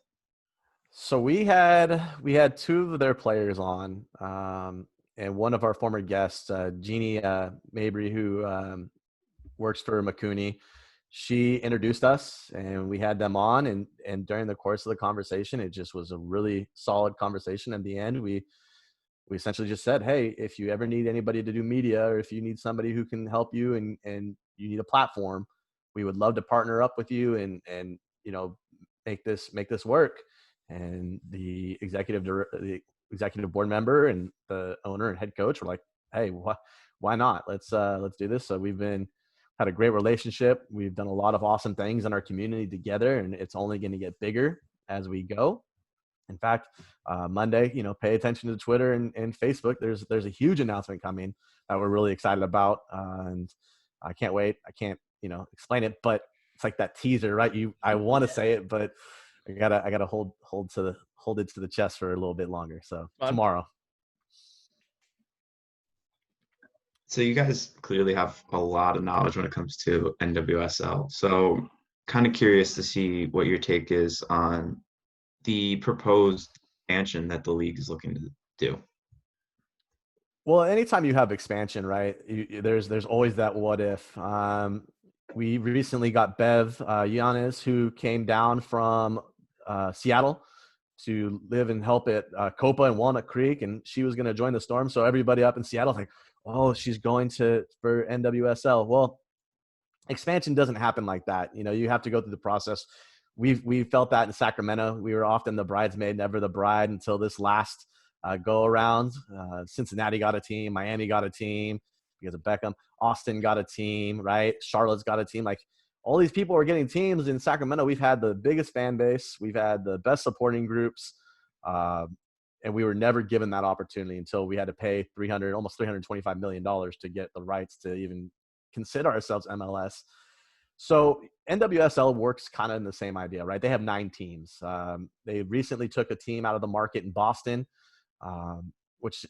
So we had two of their players on, and one of our former guests, Jeannie Mabry, who works for McCooney. She introduced us, and we had them on. And during the course of the conversation, it just was a really solid conversation. In the end, we essentially just said, hey, if you ever need anybody to do media, or if you need somebody who can help you and you need a platform, we would love to partner up with you and make this work. And the executive board member and the owner and head coach were like, hey, why not? Let's do this. So we've had a great relationship. We've done a lot of awesome things in our community together, and it's only going to get bigger as we go. In fact, Monday, pay attention to Twitter and Facebook. There's a huge announcement coming that we're really excited about, and I can't wait. I can't explain it, but it's like that teaser, right? I want to say it, but I gotta hold it to the chest for a little bit longer. So tomorrow. So you guys clearly have a lot of knowledge when it comes to NWSL. So kind of curious to see what your take is on the proposed expansion that the league is looking to do. Well, anytime you have expansion, right, there's always that what if. We recently got Bev Yanez, who came down from Seattle to live and help at Copa and Walnut Creek, and she was going to join the Storm. So everybody up in Seattle was like, oh, she's going for NWSL. Well, expansion doesn't happen like that. You have to go through the process. We felt that in Sacramento. We were often the bridesmaid, never the bride, until this last go around. Cincinnati got a team, Miami got a team because of Beckham. Austin got a team, right? Charlotte's got a team. Like, all these people are getting teams. In Sacramento, we've had the biggest fan base. We've had the best supporting groups. And we were never given that opportunity until we had to pay almost $325 million to get the rights to even consider ourselves MLS. So NWSL works kind of in the same idea, right? They have 9 teams. They recently took a team out of the market in Boston, which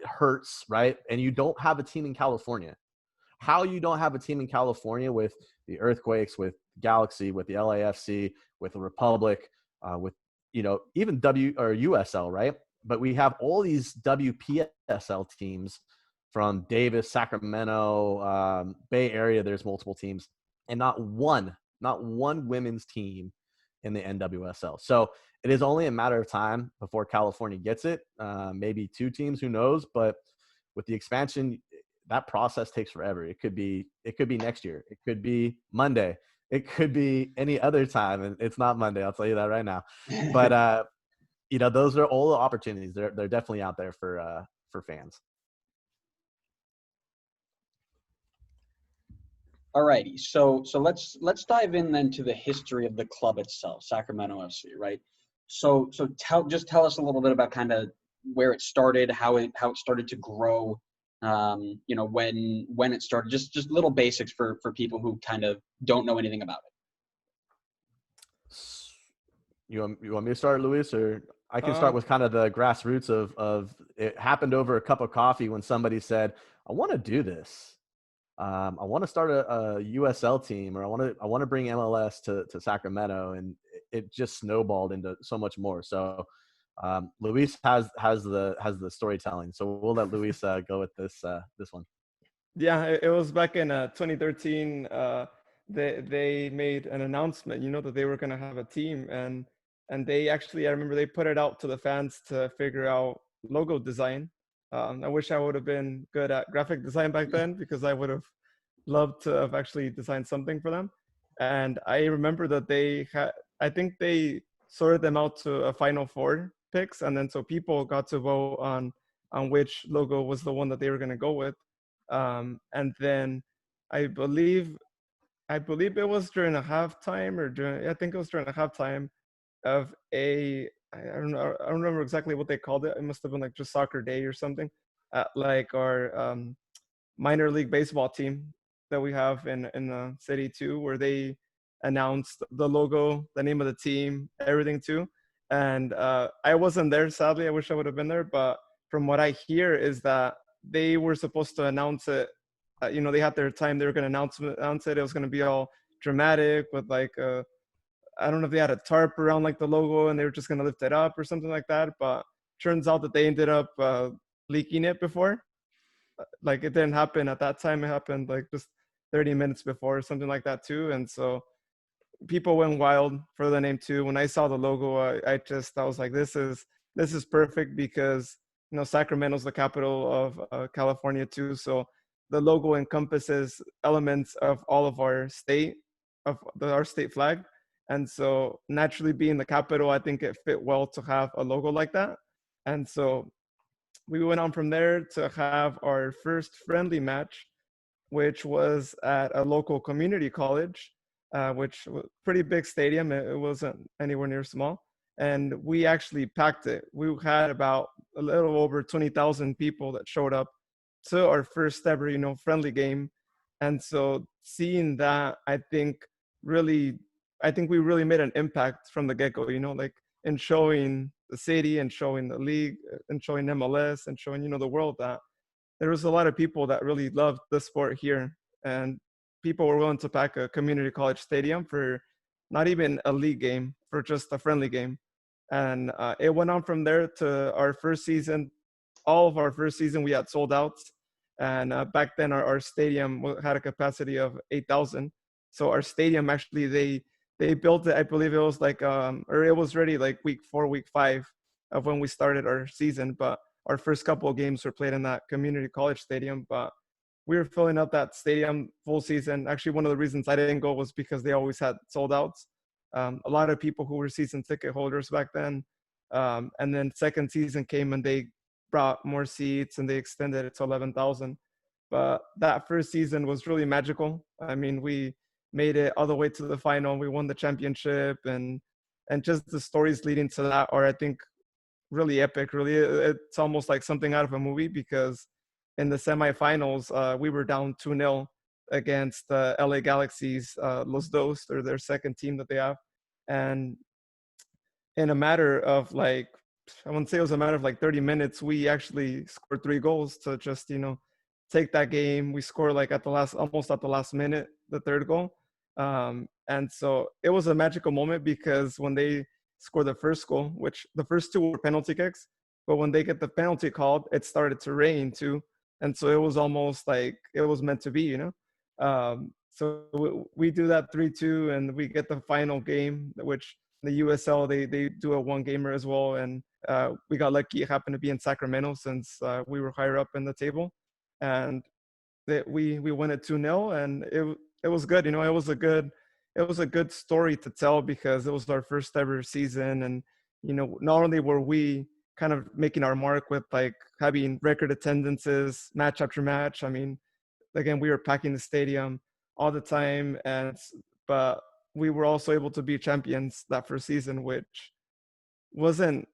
hurts, right? And you don't have a team in California. How you don't have a team in California with the Earthquakes, with Galaxy, with the LAFC, with the Republic, with even USL, right? But we have all these WPSL teams from Davis, Sacramento, Bay Area. There's multiple teams, and not one women's team in the NWSL. So it is only a matter of time before California gets it. Maybe 2 teams, who knows? But with the expansion, that process takes forever. It could be next year. It could be Monday. It could be any other time, and it's not Monday. I'll tell you that right now. But those are all the opportunities. They're definitely out there for fans. Alrighty, so let's dive in then to the history of the club itself, Sacramento FC, right? So tell us a little bit about kind of where it started, how it started to grow, when it started, just little basics for people who kind of don't know anything about it. You want me to start, Luis, or I can start with kind of the grassroots of it happened over a cup of coffee when somebody said, I want to do this. I want to start a USL team, or I want to bring MLS to Sacramento, and it just snowballed into so much more. So Luis has the storytelling, so we'll let Luis go with this one. Yeah, it was back in 2013. They made an announcement, that they were going to have a team, and they actually, I remember they put it out to the fans to figure out logo design. I wish I would have been good at graphic design back then, because I would have loved to have actually designed something for them. And I remember that I think they sorted them out to a Final Four picks, and then so people got to vote on which logo was the one that they were going to go with. And then I believe it was during a halftime I think it was during a halftime of I don't remember exactly what they called it. It must have been like just soccer day or something at like our minor league baseball team that we have in the city too, where they announced the logo, the name of the team, everything too. And I wasn't there, sadly. I wish I would have been there. But from what I hear is that they were supposed to announce it. They had their time. They were going to announce it. It was going to be all dramatic with like I don't know if they had a tarp around like the logo and they were just going to lift it up or something like that. But turns out that they ended up leaking it before. Like it didn't happen at that time. It happened like just 30 minutes before or something like that too. And so people went wild for the name too. When I saw the logo, I was like, this is perfect because, Sacramento's the capital of California too. So the logo encompasses elements of all of our state, our state flag. And so naturally being the capital, I think it fit well to have a logo like that. And so we went on from there to have our first friendly match, which was at a local community college, which was a pretty big stadium. It wasn't anywhere near small. And we actually packed it. We had about a little over 20,000 people that showed up to our first ever, friendly game. And so seeing that, I think we really made an impact from the get-go, like in showing the city and showing the league and showing MLS and showing, the world that there was a lot of people that really loved the sport here. And people were willing to pack a community college stadium for not even a league game, for just a friendly game. And it went on from there to our first season. All of our first season, we had sold out. And back then, our stadium had a capacity of 8,000. So our stadium, actually, they built it, I believe it was like, or it was ready like week 4, week 5 of when we started our season. But our first couple of games were played in that community college stadium. But we were filling up that stadium full season. Actually, one of the reasons I didn't go was because they always had sold outs. A lot of people who were season ticket holders back then. And then second season came and they brought more seats and they extended it to 11,000. But that first season was really magical. I mean, we made it all the way to the final. We won the championship, and just the stories leading to that are, I think, really epic. Really, it's almost like something out of a movie, because in the semifinals, we were down 2-0 against LA Galaxy's Los Dos, or their second team that they have. And in a matter of like, I wouldn't say it was a matter of like 30 minutes, we actually scored 3 goals to just, take that game. We scored like almost at the last minute, the third goal. And so it was a magical moment, because when they scored the first goal, which the first 2 were penalty kicks, but when they get the penalty called, it started to rain too. And so it was almost like it was meant to be, So we do that 3-2, and we get the final game, which the USL, they do a 1-gamer as well. And we got lucky. It happened to be in Sacramento, since we were higher up in the table. And we won it 2-0, and it was good. It was a good story to tell, because it was our first ever season. And, not only were we kind of making our mark with like having record attendances match after match. I mean, again, we were packing the stadium all the time, but we were also able to be champions that first season, which wasn't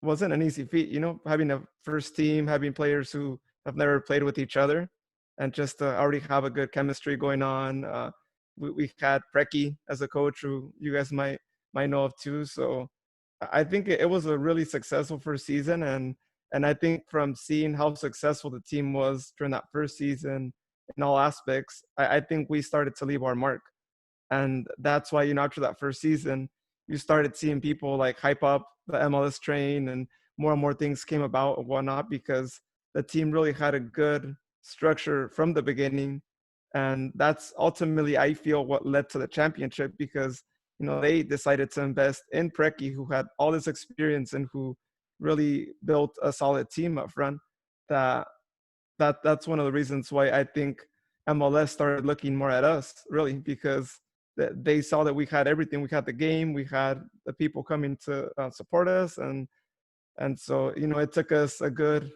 an easy feat, having a first team, having players who have never played with each other, and just to already have a good chemistry going on. We had Preki as a coach, who you guys might know of too. So I think it was a really successful first season. And I think from seeing how successful the team was during that first season in all aspects, I think we started to leave our mark. And that's why, after that first season, you started seeing people like hype up the MLS train, and more things came about and whatnot, because the team really had a good structure from the beginning. And that's ultimately, I feel, what led to the championship, because, they decided to invest in Preki, who had all this experience and who really built a solid team up front. That's one of the reasons why I think MLS started looking more at us, really, because they saw that we had everything. We had the game, we had the people coming to support us, and And so, it took us a good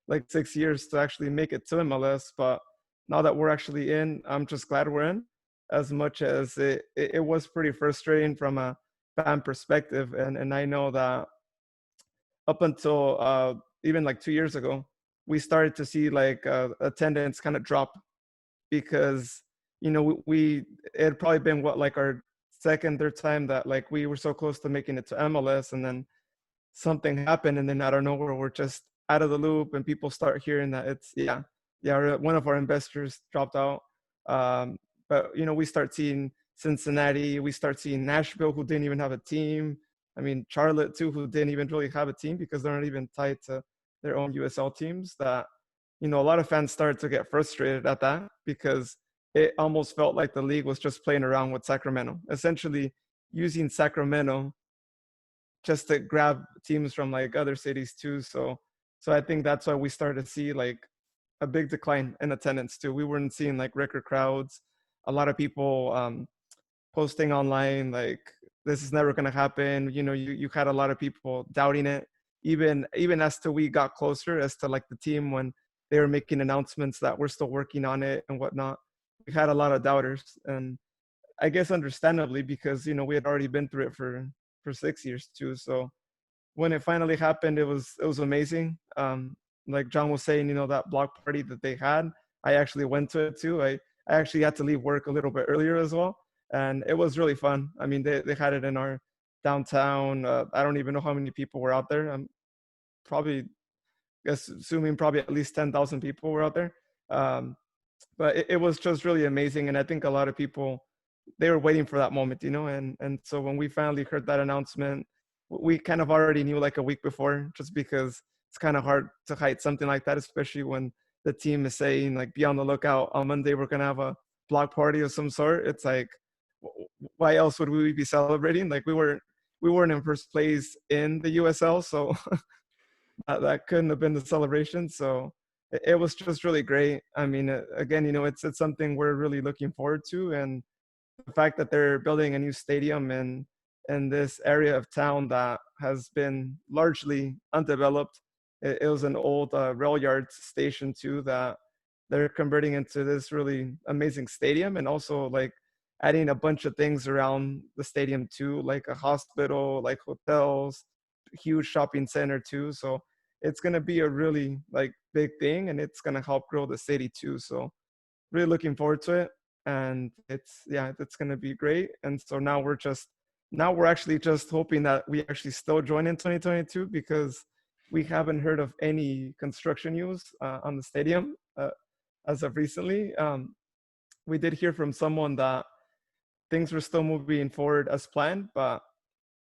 like 6 years to actually make it to MLS. But now that we're actually in, I'm just glad we're in, as much as it was pretty frustrating from a fan perspective. And I know that up until even like 2 years ago, we started to see like attendance kind of drop because, we it had probably been like our second, third time that like we were so close to making it to MLS, and then something happened, and then out of nowhere we're just out of the loop, and people start hearing that it's one of our investors dropped out. But we start seeing Cincinnati, we start seeing Nashville, who didn't even have a team. I mean, Charlotte too, who didn't even really have a team because they're not even tied to their own USL teams. That a lot of fans started to get frustrated at that because it almost felt like the league was just playing around with Sacramento, essentially using Sacramento just to grab teams from like other cities too. So I think that's why we started to see like a big decline in attendance too. We weren't seeing like record crowds. A lot of people posting online like this is never going to happen. You had a lot of people doubting it, even as to we got closer as to like the team when they were making announcements that we're still working on it and whatnot. We had a lot of doubters, and I guess understandably because we had already been through it for 6 years too. So when it finally happened, it was amazing. Like John was saying, that block party that they had, I actually went to it too. I actually had to leave work a little bit earlier as well, and it was really fun. I mean, they had it in our downtown. I don't even know how many people were out there. I'm probably assuming probably at least 10,000 people were out there. But it was just really amazing, and I think a lot of people, they were waiting for that moment, and so when we finally heard that announcement, we kind of already knew like a week before, just because it's kind of hard to hide something like that, especially when the team is saying like be on the lookout on Monday, we're gonna have a block party of some sort. It's like, why else would we be celebrating? Like we weren't in first place in the USL, so that couldn't have been the celebration. So it was just really great. I mean, again, it's something we're really looking forward to, and the fact that they're building a new stadium in this area of town that has been largely undeveloped. It was an old rail yard station too that they're converting into this really amazing stadium, and also like adding a bunch of things around the stadium too, like a hospital, like hotels, huge shopping center too. So it's going to be a really like big thing, and it's going to help grow the city too. So really looking forward to it, and it's going to be great. And so now we're actually just hoping that we actually still join in 2022, because we haven't heard of any construction news on the stadium as of recently. We did hear from someone that things were still moving forward as planned, but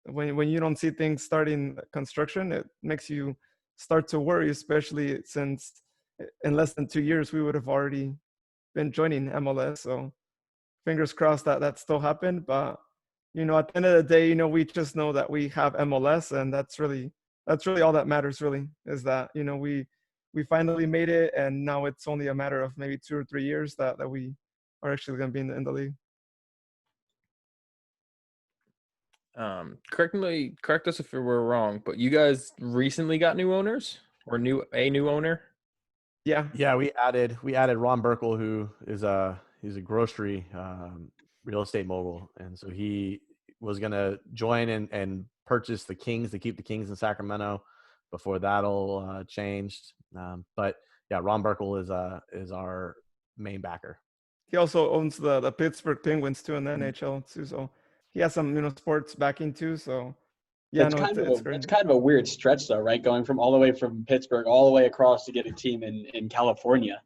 when you don't see things starting construction, it makes you start to worry, especially since in less than 2 years we would have already been joining MLS. So fingers crossed that still happened. But at the end of the day, we just know that we have MLS, and that's really all that matters. Really, is that we finally made it, and now it's only a matter of maybe 2 or 3 years that we are actually going to be in the league. Correct us if we're wrong, but you guys recently got new owners or a new owner? Yeah, we added Ron Burkle, who is he's a grocery real estate mogul, and so he was gonna join and purchase the Kings to keep the Kings in Sacramento before that all changed. But yeah, Ron Burkle is our main backer. He also owns the Pittsburgh Penguins too in the NHL too, so he has some sports backing too. So yeah, it's great. It's kind of a weird stretch though, right? Going from all the way from Pittsburgh all the way across to get a team in California.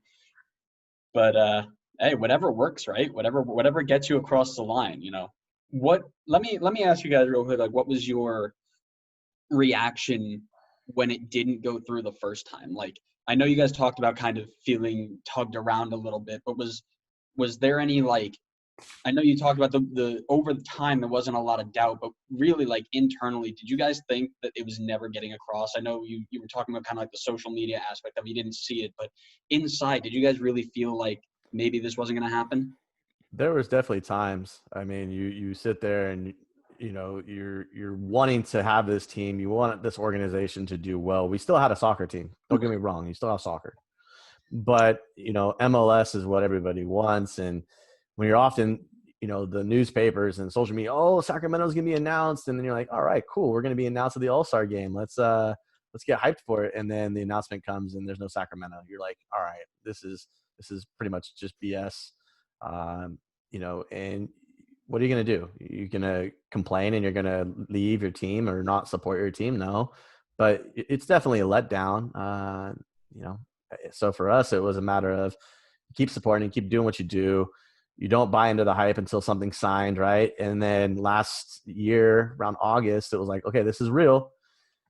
But hey, whatever works, right? Whatever gets you across the line, Let me ask you guys real quick, like, what was your reaction when it didn't go through the first time? Like, I know you guys talked about kind of feeling tugged around a little bit, but was there any, like, I know you talked about the over the time there wasn't a lot of doubt, but really, like, internally, did you guys think that it was never getting across? I know you were talking about kind of like the social media aspect of it, you didn't see it, but inside, did you guys really feel like maybe this wasn't going to happen? There was definitely times. I mean, you sit there and you're wanting to have this team. You want this organization to do well. We still had a soccer team. Don't get me wrong. You still have soccer. But, MLS is what everybody wants. And when you're often, the newspapers and social media, oh, Sacramento's going to be announced. And then you're like, all right, cool. We're going to be announced at the All-Star game. Let's get hyped for it. And then the announcement comes and there's no Sacramento. You're like, all right, this is pretty much just BS. And what are you going to do? You're going to complain and you're going to leave your team or not support your team? No, but it's definitely a letdown. So for us, it was a matter of keep supporting, keep doing what you do. You don't buy into the hype until something's signed, right? And then last year, around August, it was like, okay, this is real,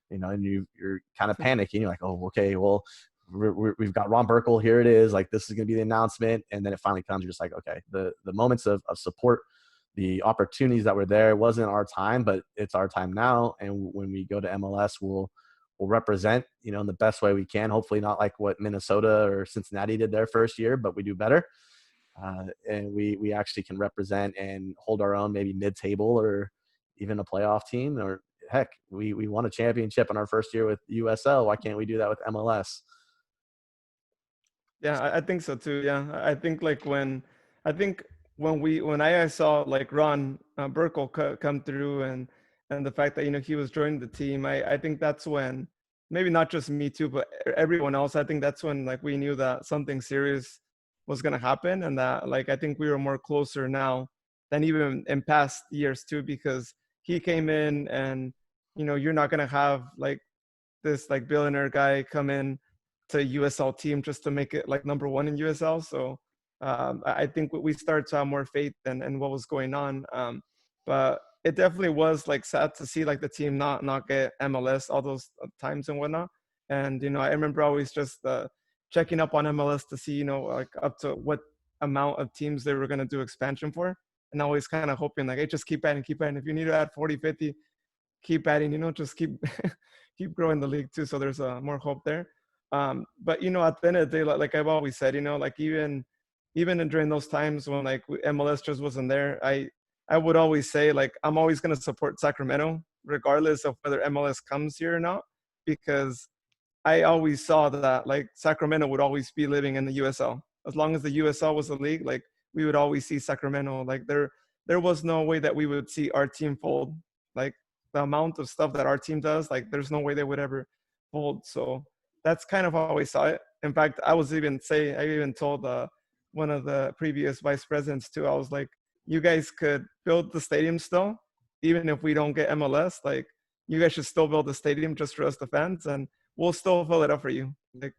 and you're kind of panicking. You're like, oh, okay, well, we've got Ron Burkle. Here it is. Like, this is going to be the announcement. And then it finally comes. You're just like, okay, the moments of support, the opportunities that were there, it wasn't our time, but it's our time now. And when we go to MLS, we'll represent, in the best way we can. Hopefully not like what Minnesota or Cincinnati did their first year, but we do better. And we actually can represent and hold our own, maybe mid-table or even a playoff team. Or heck, we won a championship in our first year with USL. Why can't we do that with MLS? Yeah, I think so too. Yeah, I think when I saw like Ron Burkle come through and the fact that he was joining the team, I think that's when, maybe not just me too, but everyone else, I think that's when like we knew that something serious was going to happen, and that like I think we were more closer now than even in past years too, because he came in and you're not going to have like this like billionaire guy come in to USL team just to make it like number one in USL. So I think we started to have more faith in what was going on. But it definitely was like sad to see like the team not get MLS all those times and whatnot. And I remember always just checking up on MLS to see like up to what amount of teams they were going to do expansion for, and always kind of hoping like, hey, just keep adding. If you need to add 40, 50, keep adding. Just keep keep growing the league too. So there's more hope there. But at the end of the day, like I've always said, like even during those times when like MLS just wasn't there, I would always say like I'm always going to support Sacramento regardless of whether MLS comes here or not, because I always saw that like Sacramento would always be living in the USL. As long as the USL was a league, like we would always see Sacramento. Like there was no way that we would see our team fold. Like the amount of stuff that our team does, like there's no way they would ever fold. So that's kind of how I saw it. In fact, I even told one of the previous vice presidents too. I was like, you guys could build the stadium still, even if we don't get MLS. Like you guys should still build the stadium just for us, the fans, and we'll still fill it up for you. Like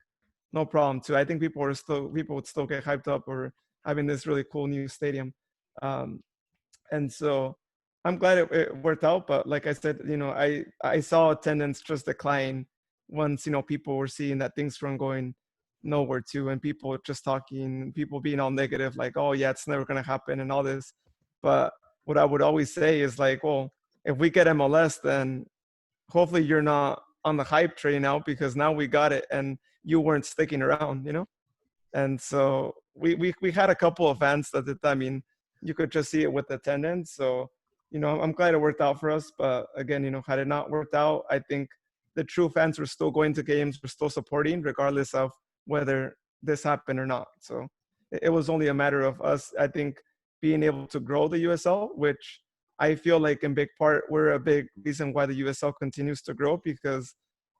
no problem too. I think people would still get hyped up or having this really cool new stadium. And so I'm glad it worked out. But like I said, I saw attendance just decline once, people were seeing that things weren't going nowhere too, and people just talking, people being all negative, like, oh yeah, it's never going to happen and all this. But what I would always say is like, well, if we get MLS, then hopefully you're not on the hype train now, because now we got it and you weren't sticking around, And so we had a couple of fans that did that. I mean, you could just see it with attendance. So, I'm glad it worked out for us. But again, had it not worked out, I think the true fans were still going to games, were still supporting, regardless of whether this happened or not. So it was only a matter of us, I think, being able to grow the USL, which I feel like in big part, we're a big reason why the USL continues to grow, because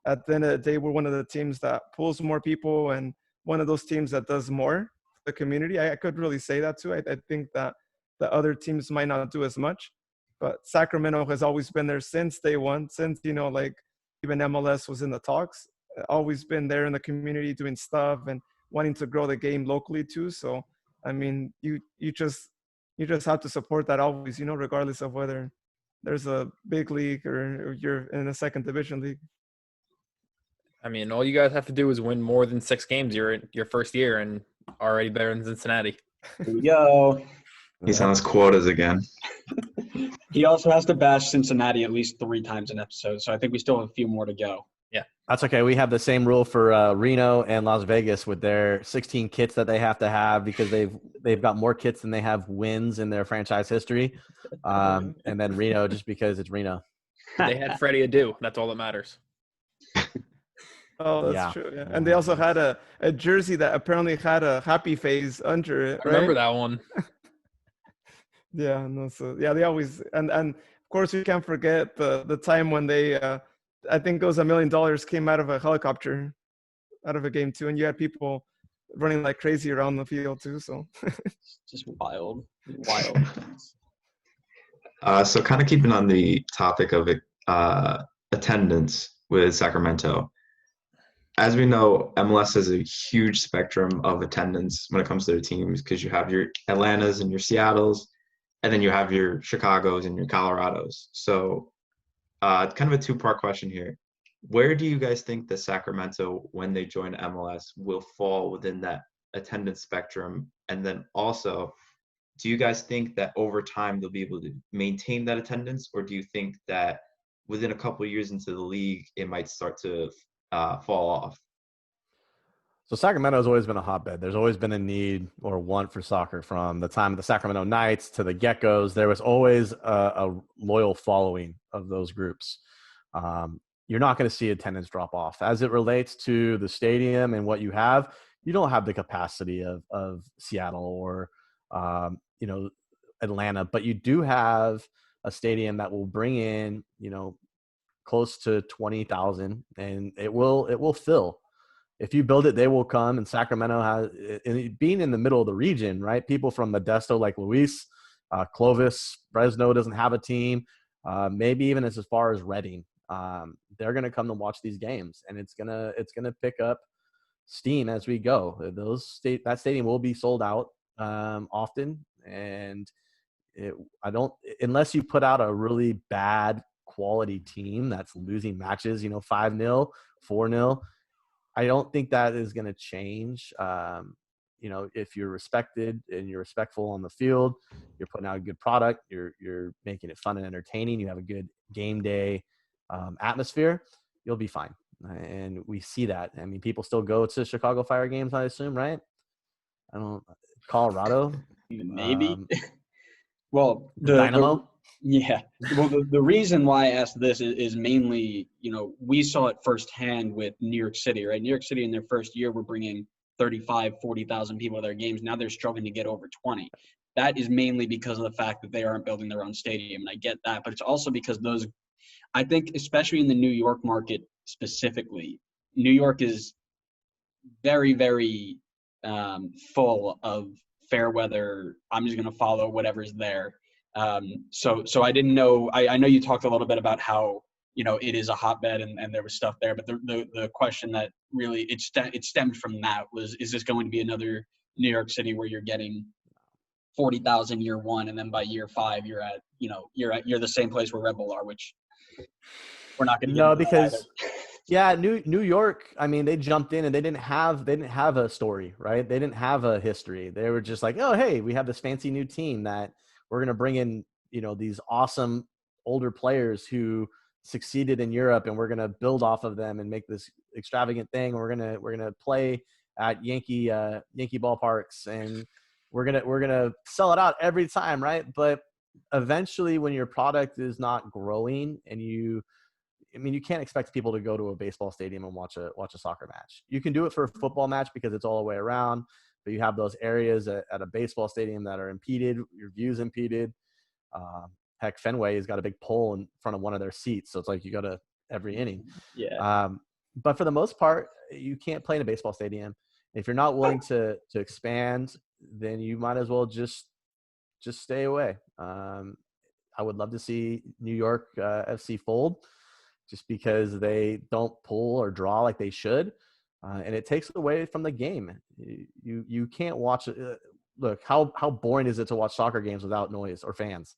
at the end of the day, we're one of the teams that pulls more people and one of those teams that does more for the community. I could really say that too. I think that the other teams might not do as much, but Sacramento has always been there since day one, since, like even MLS was in the talks, always been there in the community doing stuff and wanting to grow the game locally too. So, I mean, you just have to support that always, regardless of whether there's a big league or you're in a second division league. I mean, all you guys have to do is win more than 6 games your first year, and already better than Cincinnati. Here we go. He's on his quotas again. He also has to bash Cincinnati at least 3 times an episode, so I think we still have a few more to go. That's okay. We have the same rule for Reno and Las Vegas with their 16 kits that they have to have because they've got more kits than they have wins in their franchise history. And then Reno just because it's Reno. They had Freddie Adu. That's all that matters. Oh, that's true. Yeah. And they also had a jersey that apparently had a happy face under it. I remember that one. Yeah. No. So yeah, they always and of course we can't forget the time when they I think it was $1 million came out of a helicopter, out of a game too, and you had people running like crazy around the field too. So just wild. So kind of keeping on the topic of attendance with Sacramento. As we know, MLS has a huge spectrum of attendance when it comes to their teams because you have your Atlantas and your Seattles, and then you have your Chicagos and your Colorados. So kind of a two-part question here. Where do you guys think the Sacramento, when they join MLS, will fall within that attendance spectrum? And then also, do you guys think that over time they'll be able to maintain that attendance, or do you think that within a couple of years into the league, it might start to fall off? So Sacramento has always been a hotbed. There's always been a need or want for soccer from the time of the Sacramento Knights to the Geckos. There was always a loyal following of those groups. You're not going to see attendance drop off. As it relates to the stadium and what you have, you don't have the capacity of Seattle or Atlanta, but you do have a stadium that will bring in, close to 20,000, and it will fill. If you build it, they will come. And Sacramento has, and being in the middle of the region, right? People from Modesto, like Louise, Clovis, Fresno doesn't have a team. Maybe even as far as Reading, they're going to come to watch these games, and it's gonna pick up steam as we go. That stadium will be sold out often, and unless you put out a really bad quality team that's losing matches, 5-0, 4-0. I don't think that is going to change. If you're respected and you're respectful on the field, you're putting out a good product, you're making it fun and entertaining, you have a good game day atmosphere, you'll be fine. And we see that. I mean, people still go to Chicago Fire games, I assume, right? Colorado? Maybe. Well, Dynamo? Yeah. Well, the reason why I asked this is mainly, we saw it firsthand with New York City, right? New York City in their first year were bringing 35, 40,000 people to their games. Now they're struggling to get over 20. That is mainly because of the fact that they aren't building their own stadium. And I get that, but it's also because I think, especially in the New York market specifically, New York is very, very full of fair weather. I'm just going to follow whatever's there. So I didn't know. I know you talked a little bit about how it is a hotbed and there was stuff there, but the question that really it stemmed from that was, is this going to be another New York City where you're getting 40,000 year one, and then by year 5 you're at you're the same place where Red Bull are, which we're not going to. No, because New York. I mean, they jumped in and they didn't have a story, right? They didn't have a history. They were just like, oh, hey, we have this fancy new team that we're going to bring in, these awesome older players who succeeded in Europe, and we're going to build off of them and make this extravagant thing. We're going to play at Yankee ballparks, and we're going to sell it out every time, right? But eventually, when your product is not growing, and you can't expect people to go to a baseball stadium and watch a soccer match. You can do it for a football match because it's all the way around. But you have those areas at a baseball stadium that are impeded, your view's impeded. Heck, Fenway has got a big pole in front of one of their seats, so it's like you go to every inning. Yeah. But for the most part, you can't play in a baseball stadium. If you're not willing to expand, then you might as well just stay away. I would love to see New York FC fold, just because they don't pull or draw like they should. And it takes away from the game. You can't watch it. Look, how boring is it to watch soccer games without noise or fans?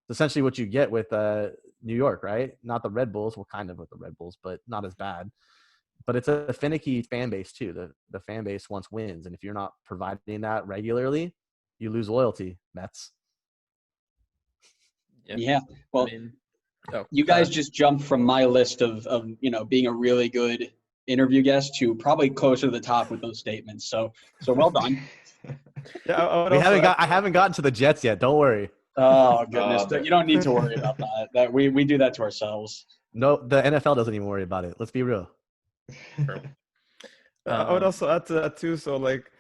It's essentially what you get with New York, right? Not the Red Bulls. Well, kind of with the Red Bulls, but not as bad. But it's a finicky fan base too. The fan base wants wins. And if you're not providing that regularly, you lose loyalty, Mets. Yeah. Well, You guys just jumped from my list of being a really good interview guest to probably closer to the top with those statements. So well done. Yeah, I haven't gotten to the Jets yet. Don't worry. Oh goodness, you don't need to worry about that. That we do that to ourselves. No, the NFL doesn't even worry about it. Let's be real. I would also add to that too. So like,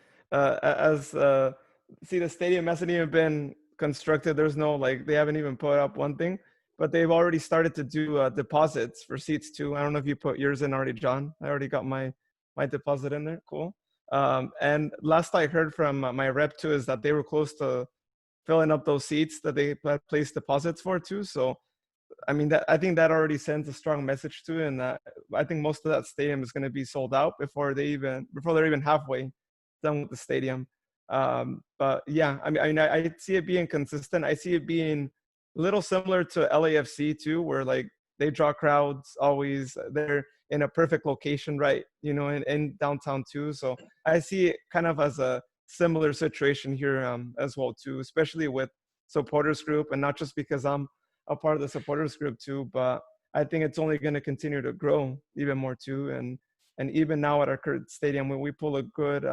see, the stadium hasn't even been constructed. There's no they haven't even put up one thing, but they've already started to do deposits for seats too. I don't know if you put yours in already, John. I already got my deposit in there. Cool. And last I heard from my rep too is that they were close to filling up those seats that they placed deposits for too. So, I mean, I think that already sends a strong message to it, and I think most of that stadium is going to be sold out before they're even halfway done with the stadium. But yeah, I mean, I see it being consistent. I see it being a little similar to LAFC too, where they draw crowds always. They're in a perfect location, right? In downtown too. So I see it kind of as a similar situation here as well too, especially with supporters group, and not just because I'm a part of the supporters group too, but I think it's only going to continue to grow even more too. And even now at our current stadium, when we pull a good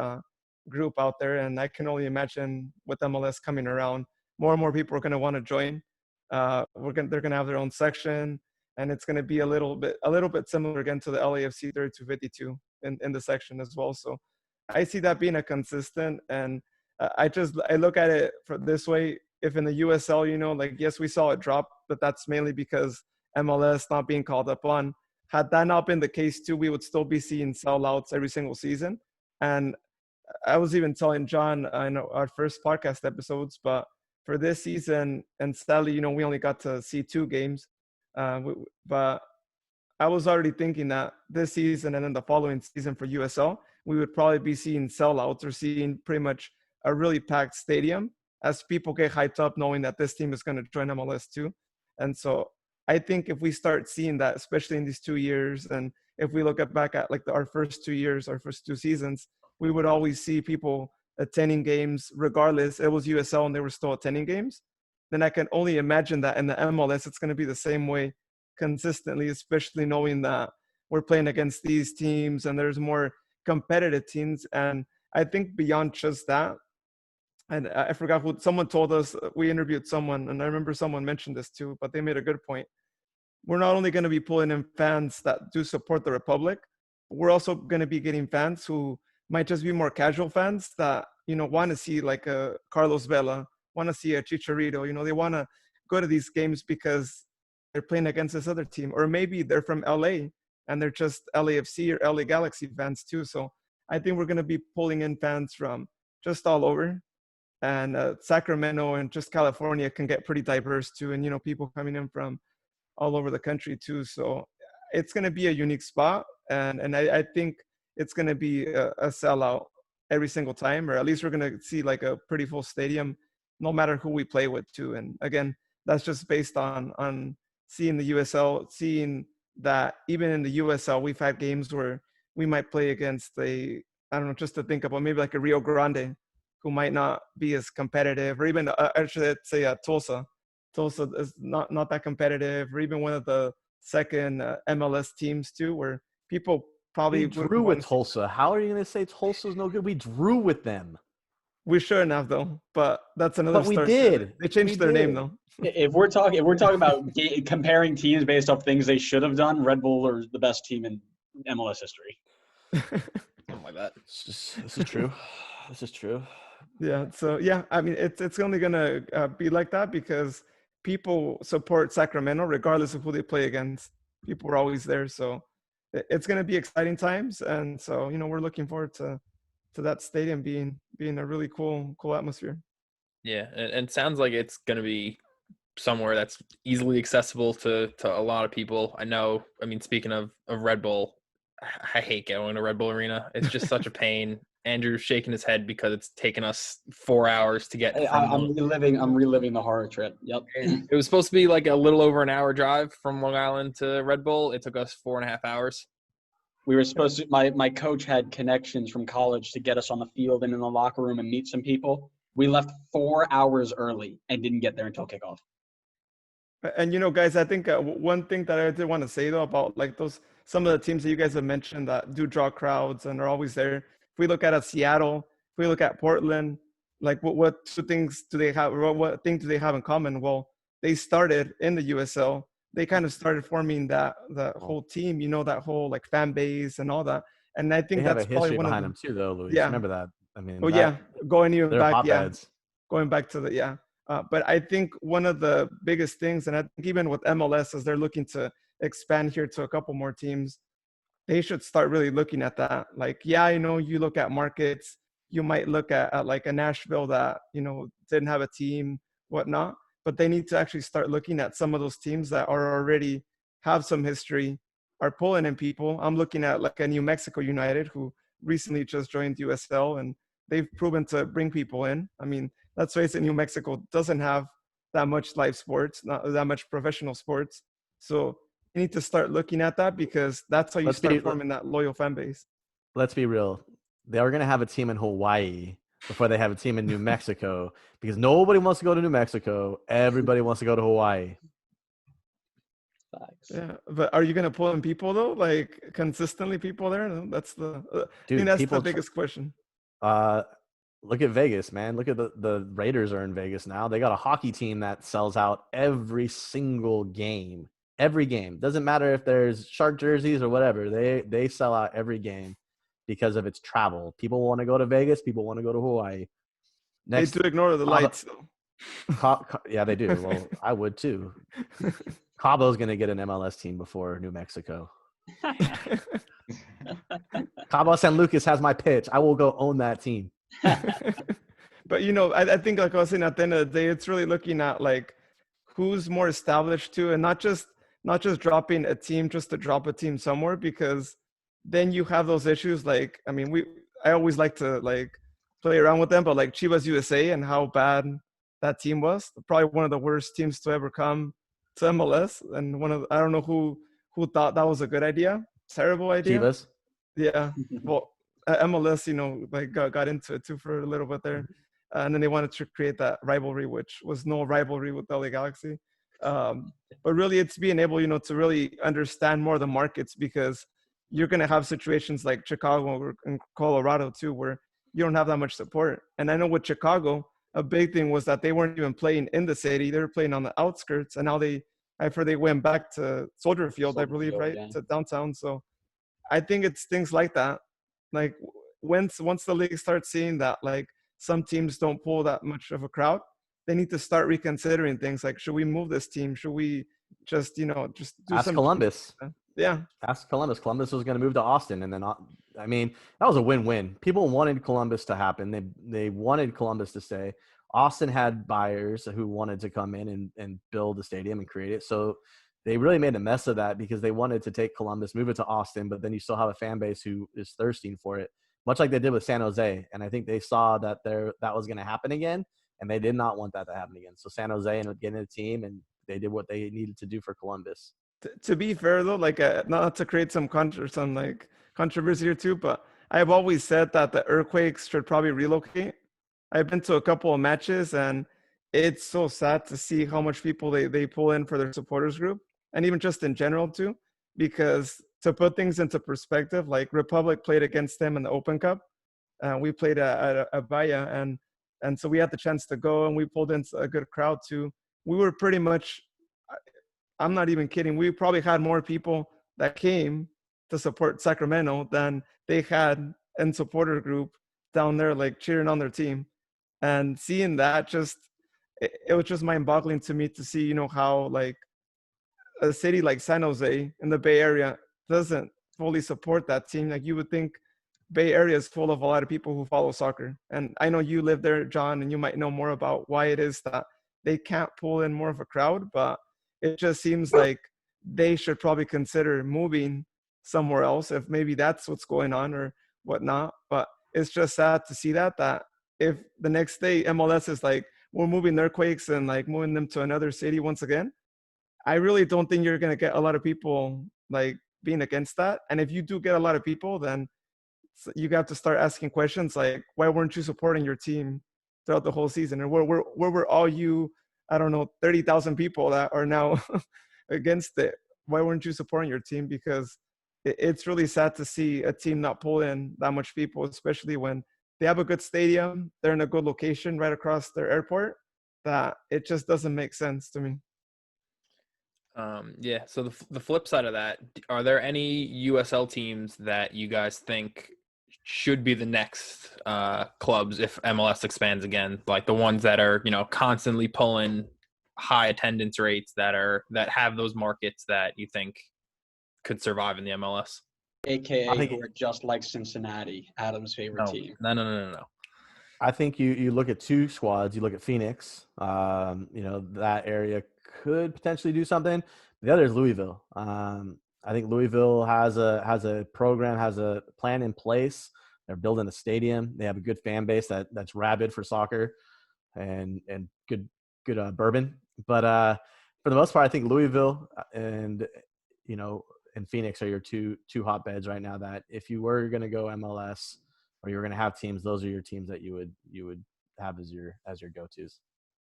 group out there, and I can only imagine with MLS coming around, more and more people are going to want to join. They're going to have their own section, and it's going to be a little bit similar again to the LAFC 3252 in the section as well. So I see that being a consistent, and I look at it for this way. If in the USL, yes, we saw it drop, but that's mainly because MLS not being called up on. Had that not been the case too, we would still be seeing sellouts every single season. And I was even telling John in our first podcast episodes, but for this season, and sadly, we only got to see 2 games. But I was already thinking that this season and then the following season for USL, we would probably be seeing sellouts or seeing pretty much a really packed stadium as people get hyped up knowing that this team is going to join MLS too. And so I think if we start seeing that, especially in these 2 years, and if we look back at our first 2 years, our first 2 seasons, we would always see people attending games regardless. It was USL and they were still attending games. Then I can only imagine that in the MLS, it's going to be the same way consistently, especially knowing that we're playing against these teams and there's more competitive teams. And I think beyond just that, and I forgot who, someone told us, we interviewed someone, and I remember someone mentioned this too, but they made a good point. We're not only going to be pulling in fans that do support the Republic, we're also going to be getting fans who might just be more casual fans that, want to see a Carlos Vela, want to see a Chicharito. They want to go to these games because they're playing against this other team. Or maybe they're from LA and they're just LAFC or LA Galaxy fans too. So I think we're going to be pulling in fans from just all over. And Sacramento and just California can get pretty diverse too. And, people coming in from all over the country too. So it's going to be a unique spot. And I think it's going to be a sellout every single time, or at least we're going to see a pretty full stadium, no matter who we play with too. And again, that's just based on seeing the USL, seeing that even in the USL, we've had games where we might play against just to think about maybe a Rio Grande, who might not be as competitive, or even actually I'd say Tulsa. Tulsa is not that competitive, or even one of the second MLS teams too, where people probably we drew with Tulsa. How are you going to say Tulsa's no good? We drew with them. We shouldn't have though, but that's another. But we did. They changed their name though. If we're talking about comparing teams based off things they should have done, Red Bull are the best team in MLS history. Something like that. This is true. This is true. Yeah. So yeah, I mean, it's only gonna be like that because people support Sacramento regardless of who they play against. People are always there, so it's gonna be exciting times, and so we're looking forward to that stadium being a really cool atmosphere. Yeah, and it sounds like it's gonna be somewhere that's easily accessible to a lot of people. I mean, speaking of Red Bull, I hate going to Red Bull Arena. It's just such a pain. Andrew's shaking his head because it's taken us 4 hours to get. I'm reliving the horror trip. Yep. It was supposed to be a little over an hour drive from Long Island to Red Bull. It took us 4.5 hours. We were supposed to. My coach had connections from college to get us on the field and in the locker room and meet some people. We left 4 hours early and didn't get there until kickoff. And guys, I think one thing that I did want to say though about like some of the teams that you guys have mentioned that do draw crowds and are always there. If we look at Seattle, if we look at Portland, like what two things do they have? Or what thing do they have in common? Well, they started in the USL. They kind of started forming that whole team, that whole like fan base and all that. And I They think have a that's probably history one of behind the, them too, though, Luis. yeah. Remember that. I mean, Oh yeah, going even they're back, yeah. hotbeds. Going back to but I think one of the biggest things, and I think even with MLS, as they're looking to expand here to a couple more teams, they should start really looking at that. Like, yeah, you look at markets, you might look at like a Nashville that, didn't have a team, whatnot, but they need to actually start looking at some of those teams that are already have some history, are pulling in people. I'm looking at like a New Mexico United who recently just joined USL, and they've proven to bring people in. I mean, let's face it, New Mexico doesn't have that much live sports, not that much professional sports. So you need to start looking at that, because that's how you start forming that loyal fan base. Let's be real. They are going to have a team in Hawaii before they have a team in New Mexico, because nobody wants to go to New Mexico. Everybody wants to go to Hawaii. Facts. Yeah, but are you going to pull in people though? Like consistently people there? That's the Dude, I think that's the biggest question. Look at Vegas, man. Look at the Raiders are in Vegas now. They got a hockey team that sells out every single game. Every game. Doesn't matter if there's shark jerseys or whatever. They sell out every game because of its travel. People want to go to Vegas. People want to go to Hawaii. Next, they do ignore the lights, though. Yeah, they do. Well, I would too. Cabo's going to get an MLS team before New Mexico. Cabo San Lucas has my pitch. I will go own that team. But I think, like I was saying, at the end of the day, it's really looking at like who's more established too, and not just dropping a team just to drop a team somewhere, because then you have those issues. Like, I mean, I always like to like play around with them, but like Chivas USA and how bad that team was, probably one of the worst teams to ever come to MLS, and I don't know who thought that was a good idea. Terrible idea. Chivas. Yeah. Well, MLS, like got into it too for a little bit there. And then they wanted to create that rivalry, which was no rivalry with LA Galaxy. But really it's being able, to really understand more of the markets, because you're going to have situations like Chicago and Colorado too, where you don't have that much support. And I know with Chicago, a big thing was that they weren't even playing in the city. They were playing on the outskirts. And now I've heard they went back to Soldier Field, I believe, right? Yeah. To downtown. So I think it's things like that. Like once the league starts seeing that, like some teams don't pull that much of a crowd, they need to start reconsidering things. Like, should we move this team? Should we just do Ask Columbus. Yeah. Ask Columbus. Columbus was going to move to Austin. And then, I mean, that was a win-win. People wanted Columbus to happen. They wanted Columbus to stay. Austin had buyers who wanted to come in and build the stadium and create it. So they really made a mess of that, because they wanted to take Columbus, move it to Austin, but then you still have a fan base who is thirsting for it, much like they did with San Jose. And I think they saw that that was going to happen again, and they did not want that to happen again. So San Jose ended up getting a team, and they did what they needed to do for Columbus. To be fair, though, like not to create some controversy here too, but I've always said that the Earthquakes should probably relocate. I've been to a couple of matches, and it's so sad to see how much people they pull in for their supporters group. And even just in general too, because to put things into perspective, like Republic played against them in the Open Cup, and we played at Bahia, and so we had the chance to go, and we pulled in a good crowd too. We were pretty much, I'm not even kidding, we probably had more people that came to support Sacramento than they had in supporter group down there, like cheering on their team. And seeing that, it was just mind-boggling to me to see, how like a city like San Jose in the Bay Area doesn't fully support that team. Like, you would think Bay Area is full of a lot of people who follow soccer. And I know you live there, John, and you might know more about why it is that they can't pull in more of a crowd, but it just seems like they should probably consider moving somewhere else if maybe that's what's going on or whatnot. But it's just sad to see that if the next day MLS is like, we're moving their Quakes and like moving them to another city once again, I really don't think you're going to get a lot of people like being against that. And if you do get a lot of people, then you have to start asking questions like, why weren't you supporting your team throughout the whole season? And where were all you I don't know, 30,000 people that are now against it. Why weren't you supporting your team? Because it's really sad to see a team not pull in that much people, especially when they have a good stadium, they're in a good location right across their airport, that it just doesn't make sense to me. Yeah. So the flip side of that, are there any USL teams that you guys think should be the next clubs if MLS expands again? Like the ones that are, constantly pulling high attendance rates that have those markets that you think could survive in the MLS? AKA who are just like Cincinnati, Adam's favorite team. No. I think you look at two squads. You look at Phoenix. That area could potentially do something. The other is Louisville. I think Louisville has a program, has a plan in place. They're building a stadium. They have a good fan base that's rabid for soccer, and good bourbon. But for the most part, I think Louisville and Phoenix are your two hotbeds right now. That if you were going to go MLS or you were going to have teams, those are your teams that you would have as your go-tos.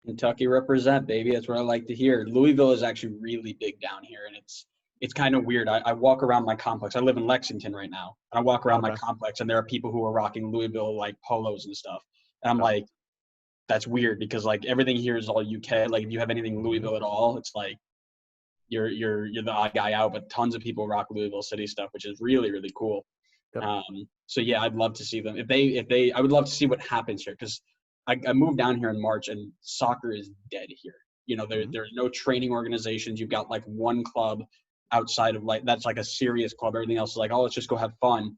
Kentucky represent, baby. That's what I like to hear. Louisville is actually really big down here, and it's kind of weird. I walk around my complex. I live in Lexington right now, and I walk around my complex, and there are people who are rocking Louisville like polos and stuff. And I'm like, that's weird because like everything here is all UK. Like if you have anything Louisville at all, it's like you're the odd guy out. But tons of people rock Louisville City stuff, which is really really cool. Yep. So yeah, I'd love to see them. If they, I would love to see what happens here because I moved down here in March and soccer is dead here. There's no training organizations. You've got like one club outside of that's like a serious club. Everything else is like, oh, let's just go have fun.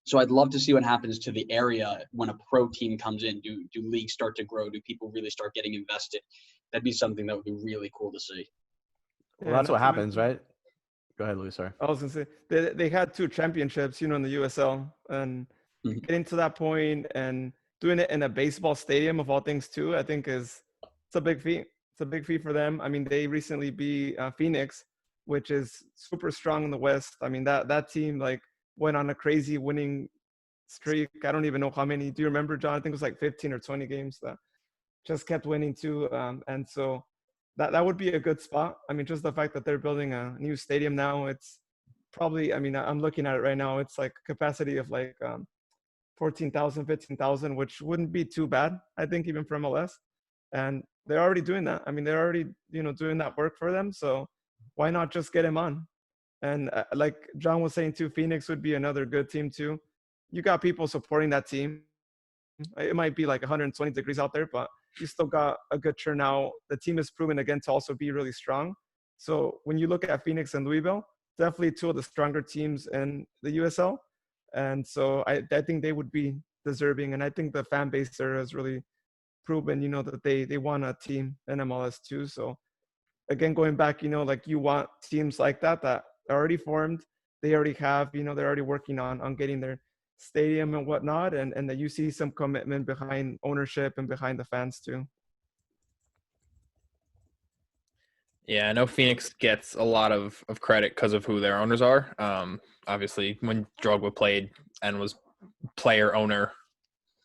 So I'd love to see what happens to the area when a pro team comes in. Do leagues start to grow? Do people really start getting invested? That'd be something that would be really cool to see. Well, that's what happens, right? Go ahead, Louis. Sorry. I was gonna say they had 2 championships, in the USL, and getting to that point and doing it in a baseball stadium of all things too, I think it's a big feat. It's a big feat for them. I mean, they recently beat Phoenix, which is super strong in the West. I mean, that team like went on a crazy winning streak. I don't even know how many. Do you remember, John? I think it was like 15 or 20 games that just kept winning too. And so that would be a good spot. I mean, just the fact that they're building a new stadium now, it's probably, I mean, I'm looking at it right now. It's like capacity of like 14,000, 15,000, which wouldn't be too bad, I think, even for MLS. And they're already doing that. I mean, they're already, doing that work for them. So why not just get him on? And like John was saying too, Phoenix would be another good team too. You got people supporting that team. It might be like 120 degrees out there, but you still got a good turnout. The team is proven again to also be really strong. So when you look at Phoenix and Louisville, definitely 2 of the stronger teams in the USL. And so I think they would be deserving. And I think the fan base there has really proven, that they want a team in MLS too. So again, going back, like you want teams like that are already formed. They already have, they're already working on getting their stadium and whatnot. And that you see some commitment behind ownership and behind the fans too. Yeah, I know Phoenix gets a lot of credit because of who their owners are. Obviously, when Drogba played and was player owner,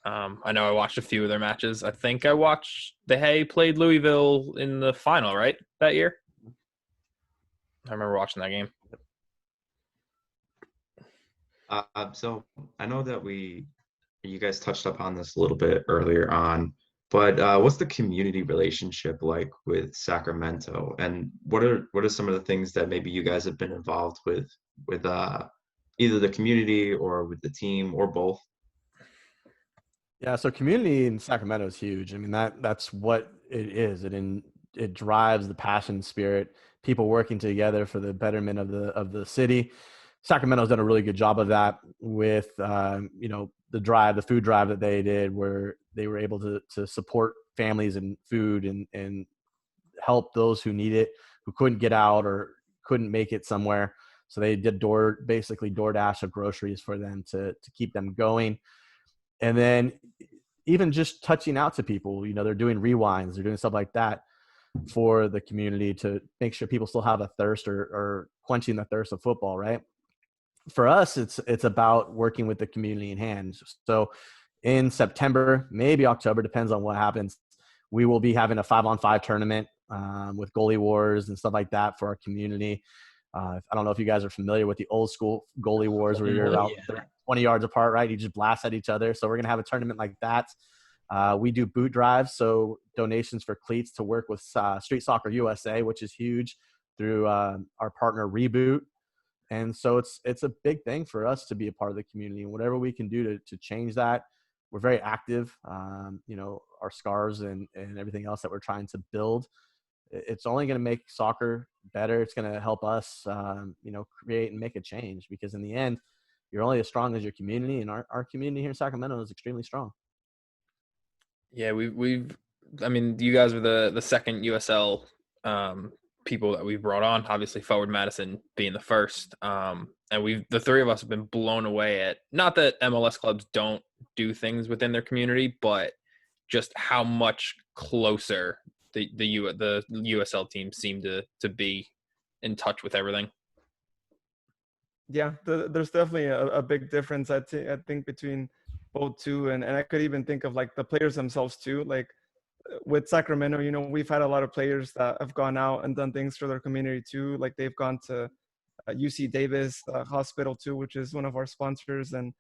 I know I watched a few of their matches. I think I watched they played Louisville in the final, right, that year? I remember watching that game. So I know that you guys touched upon this a little bit earlier on, but what's the community relationship like with Sacramento, and what are some of the things that maybe you guys have been involved with either the community or with the team or both? Yeah, so community in Sacramento is huge. I mean, that's what it is. It drives the passion spirit, people working together for the betterment of the city. Sacramento's done a really good job of that with the food drive that they did, where they were able to support families and food and help those who need it, who couldn't get out or couldn't make it somewhere. So they did DoorDash of groceries for them to keep them going. And then even just touching out to people, they're doing rewinds, they're doing stuff like that for the community to make sure people still have a thirst or quenching the thirst of football, right? For us, it's about working with the community in hand. So in September, maybe October, depends on what happens, We will be having a 5-on-5 tournament with goalie wars and stuff like that for our community. I don't know if you guys are familiar with the old school goalie wars where you're about 20 yards apart, right? You just blast at each other. So we're going to have a tournament like that. We do boot drives, so donations for cleats to work with Street Soccer USA, which is huge, through our partner Reboot. And so it's a big thing for us to be a part of the community, and whatever we can do to change that. We're very active, our scars and everything else that we're trying to build. It's only going to make soccer better. It's going to help us, create and make a change, because in the end, you're only as strong as your community, and our community here in Sacramento is extremely strong. Yeah, you guys are the second USL people that we've brought on, obviously Forward Madison being the first. And the three of us have been blown away at, not that MLS clubs don't do things within their community, but just how much closer the USL teams seem to be in touch with everything. Yeah, there's definitely a big difference, I think, between both two. And I could even think of like the players themselves too. Like with Sacramento, we've had a lot of players that have gone out and done things for their community too. Like they've gone to UC Davis Hospital too, which is one of our sponsors. And,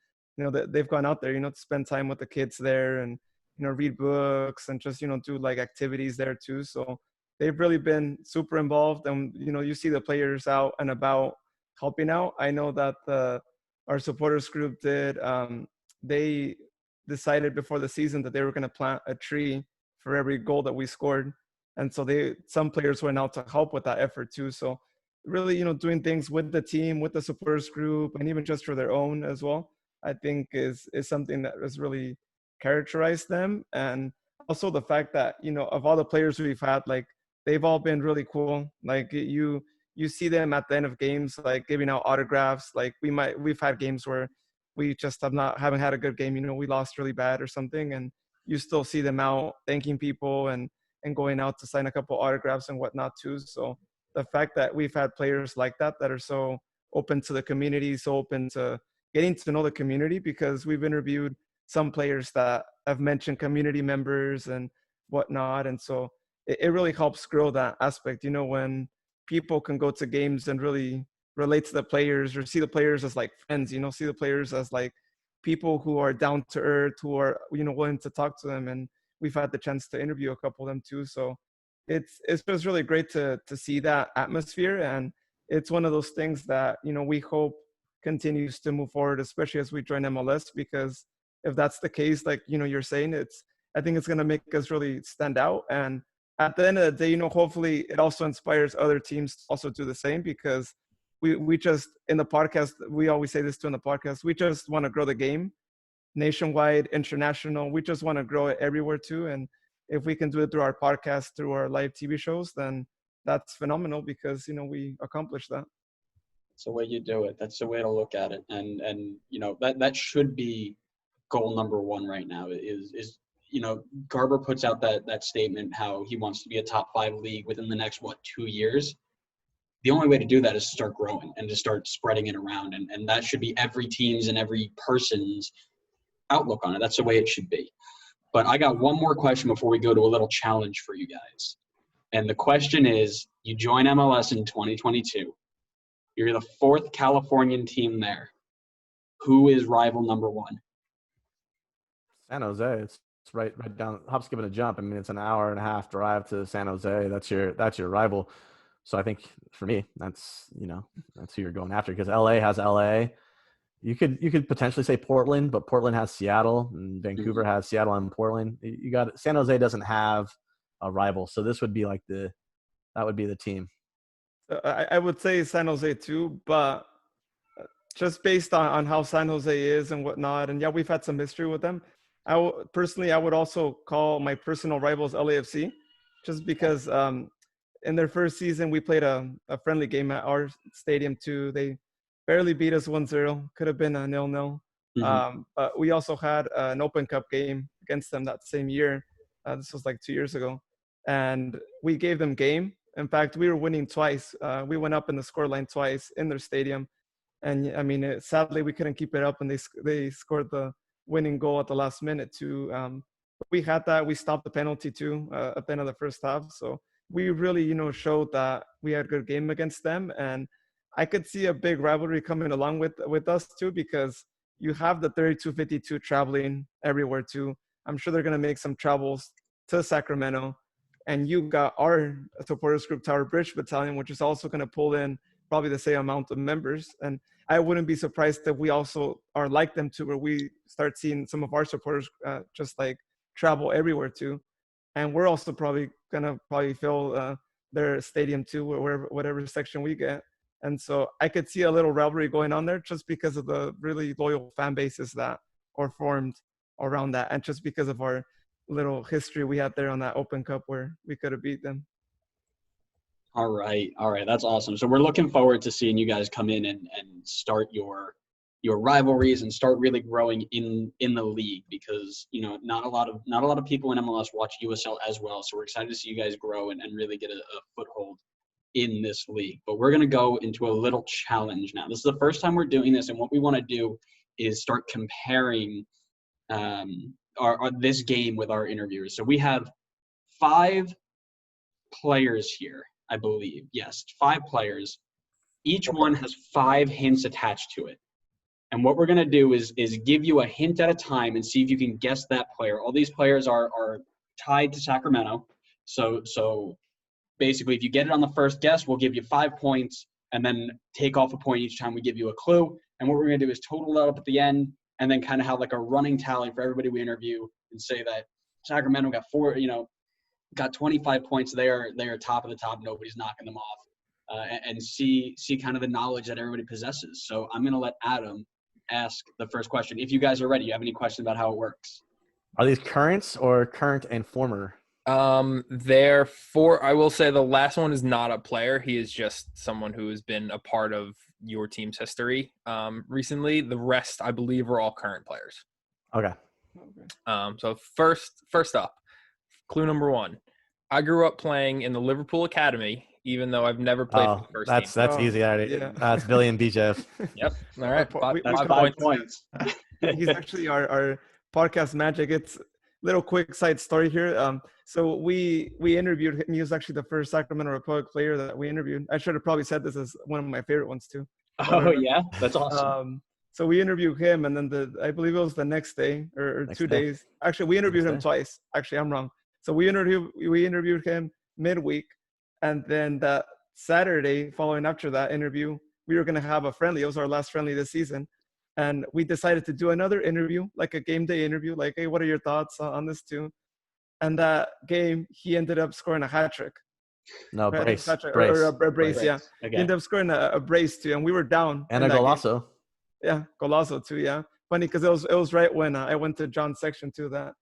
they've gone out there, to spend time with the kids there and, read books and just, do like activities there too. So they've really been super involved. And, you see the players out and about helping out. I know that our supporters group did, they decided before the season that they were going to plant a tree for every goal that we scored. And so some players went out to help with that effort too. So really, doing things with the team, with the supporters group, and even just for their own as well, I think is something that has really characterized them. And also the fact that, of all the players we've had, like they've all been really cool. Like you see them at the end of games, like giving out autographs. Like we've had games where we just haven't had a good game. We lost really bad or something, and you still see them out thanking people and going out to sign a couple autographs and whatnot too. So the fact that we've had players like that are so open to the community, so open to getting to know the community, because we've interviewed some players that have mentioned community members and whatnot. And so it really helps grow that aspect, when people can go to games and really relate to the players, or see the players as like friends, see the players as like people who are down to earth, who are, willing to talk to them. And we've had the chance to interview a couple of them too. So it's just really great to see that atmosphere. And it's one of those things that, we hope continues to move forward, especially as we join MLS, because if that's the case, like, you're saying, I think it's going to make us really stand out. And at the end of the day, hopefully it also inspires other teams to also do the same, because we just, in the podcast, we always say this too in the podcast, we just want to grow the game nationwide, international. We just want to grow it everywhere too. And if we can do it through our podcast, through our live TV shows, then that's phenomenal, because, we accomplished that. That's the way you do it. That's the way to look at it. And that should be goal number one right now is Garber puts out that statement, how he wants to be a top 5 league within the next, 2 years. The only way to do that is to start growing and to start spreading it around. And that should be every team's and every person's outlook on it. That's the way it should be. But I got one more question before we go to a little challenge for you guys. And the question is, you join MLS in 2022. You're the 4th Californian team there. Who is rival number 1? San Jose. It's right down, hop, skip, and a jump. I mean, it's an hour and a half drive to San Jose. That's your rival. So I think for me, that's who you're going after, because LA has LA. You could potentially say Portland, but Portland has Seattle, and Vancouver has Seattle and Portland. You got San Jose doesn't have a rival, so this would be like that would be the team. I would say San Jose too, but just based on how San Jose is and whatnot, and yeah, we've had some history with them. I would also call my personal rivals LAFC, just because in their first season we played a friendly game at our stadium too. They barely beat us 1-0. Could have been a 0-0. But we also had an Open Cup game against them that same year. This was like 2 years ago, and we gave them game. In fact, we were winning twice. We went up in the scoreline twice in their stadium. And I mean, sadly, we couldn't keep it up, and they scored the winning goal at the last minute too, we had that. We stopped the penalty too at the end of the first half. So we really, showed that we had a good game against them. And I could see a big rivalry coming along with us too, because you have the 32-52 traveling everywhere too. I'm sure they're going to make some travels to Sacramento. And you got our supporters group, Tower Bridge Battalion, which is also going to pull in probably the same amount of members. And I wouldn't be surprised that we also are like them too, where we start seeing some of our supporters just like travel everywhere too. And we're also probably going to fill their stadium too, or whatever section we get. And so I could see a little rivalry going on there just because of the really loyal fan bases that are formed around that. And just because of our little history we had there on that Open Cup where we could have beat them. All right. That's awesome. So we're looking forward to seeing you guys come in and start your rivalries and start really growing in the league, because not a lot of people in MLS watch USL as well. So we're excited to see you guys grow and really get a foothold in this league. But we're going to go into a little challenge now. This is the first time we're doing this, and what we want to do is start comparing this game with our interviewers. So we have 5 players here, I believe. Yes, 5 players. Each one has 5 hints attached to it. And what we're going to do is give you a hint at a time and see if you can guess that player. All these players are tied to Sacramento. So basically, if you get it on the first guess, we'll give you 5 points and then take off a point each time we give you a clue. And what we're going to do is total that up at the end and then kind of have like a running tally for everybody we interview and say that Sacramento got 25 points there. They are top of the top. Nobody's knocking them off. And see kind of the knowledge that everybody possesses. So I'm going to let Adam ask the first question. If you guys are ready, you have any questions about how it works? Are these currents or current and former? I will say the last one is not a player. He is just someone who has been a part of your team's history recently. The rest, I believe, are all current players. Okay. So first up, clue number 1. I grew up playing in the Liverpool Academy, even though I've never played for the first team. That's easy. Yeah. That's Billy and BJ. Yep. All right. That's 5 points. He's actually our podcast magic. It's a little quick side story here. So we interviewed him. He was actually the first Sacramento Republic player that we interviewed. I should have probably said this as one of my favorite ones too. Oh, yeah? That's awesome. So we interviewed him, and then I believe it was the next day or 2 days. Actually, we interviewed him twice. Actually, I'm wrong. So we interviewed him midweek, and then that Saturday following after that interview, we were going to have a friendly. It was our last friendly this season. And we decided to do another interview, like a game day interview, like, hey, what are your thoughts on this too? And that game, he ended up scoring a hat trick. No, right? brace. Or a brace, yeah. Okay. He ended up scoring a brace too, and we were down. And a golazo. Yeah, golazo too, yeah. Funny because it was right when I went to John's section too that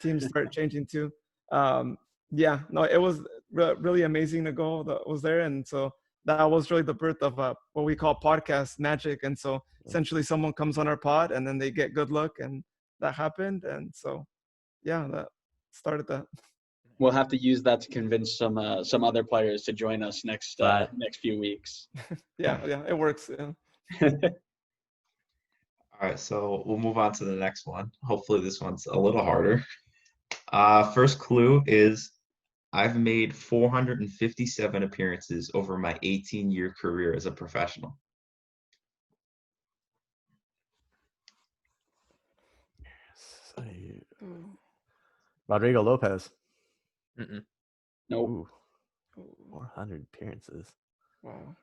teams started changing too. Yeah, no, it was really amazing to go that was there. And so that was really the birth of what we call podcast magic. And so essentially someone comes on our pod and then they get good luck, and that happened. And so, yeah, that started that. We'll have to use that to convince some other players to join us next few weeks. yeah, it works. Yeah. All right, so we'll move on to the next one. Hopefully this one's a little harder. First clue is I've made 457 appearances over my 18-year career as a professional. Rodrigo Lopez. Mm-mm. Nope. 400 appearances. Wow.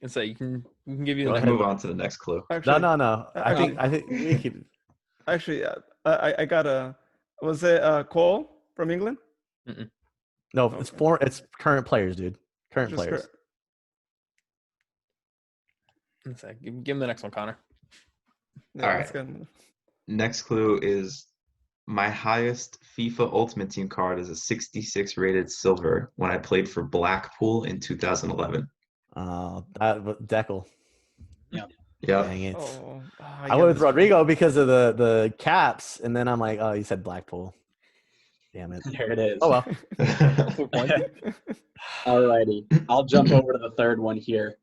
And so you can give you. Let's move on to the next clue. Actually, No. I think we keep. Actually, I got a. Was it Cole from England? Mm-mm. No, it's current players, dude. Current Just players. Give him the next one, Connor. Yeah, All that's right. good. Next clue is my highest FIFA Ultimate Team card is a 66 rated silver when I played for Blackpool in 2011. That Deckel. Yeah. Yeah. Dang it. I I went with Rodrigo because of the caps, and then I'm like, oh, you said Blackpool. Damn it. There it is. Oh well. Alrighty. I'll jump over to the third one here.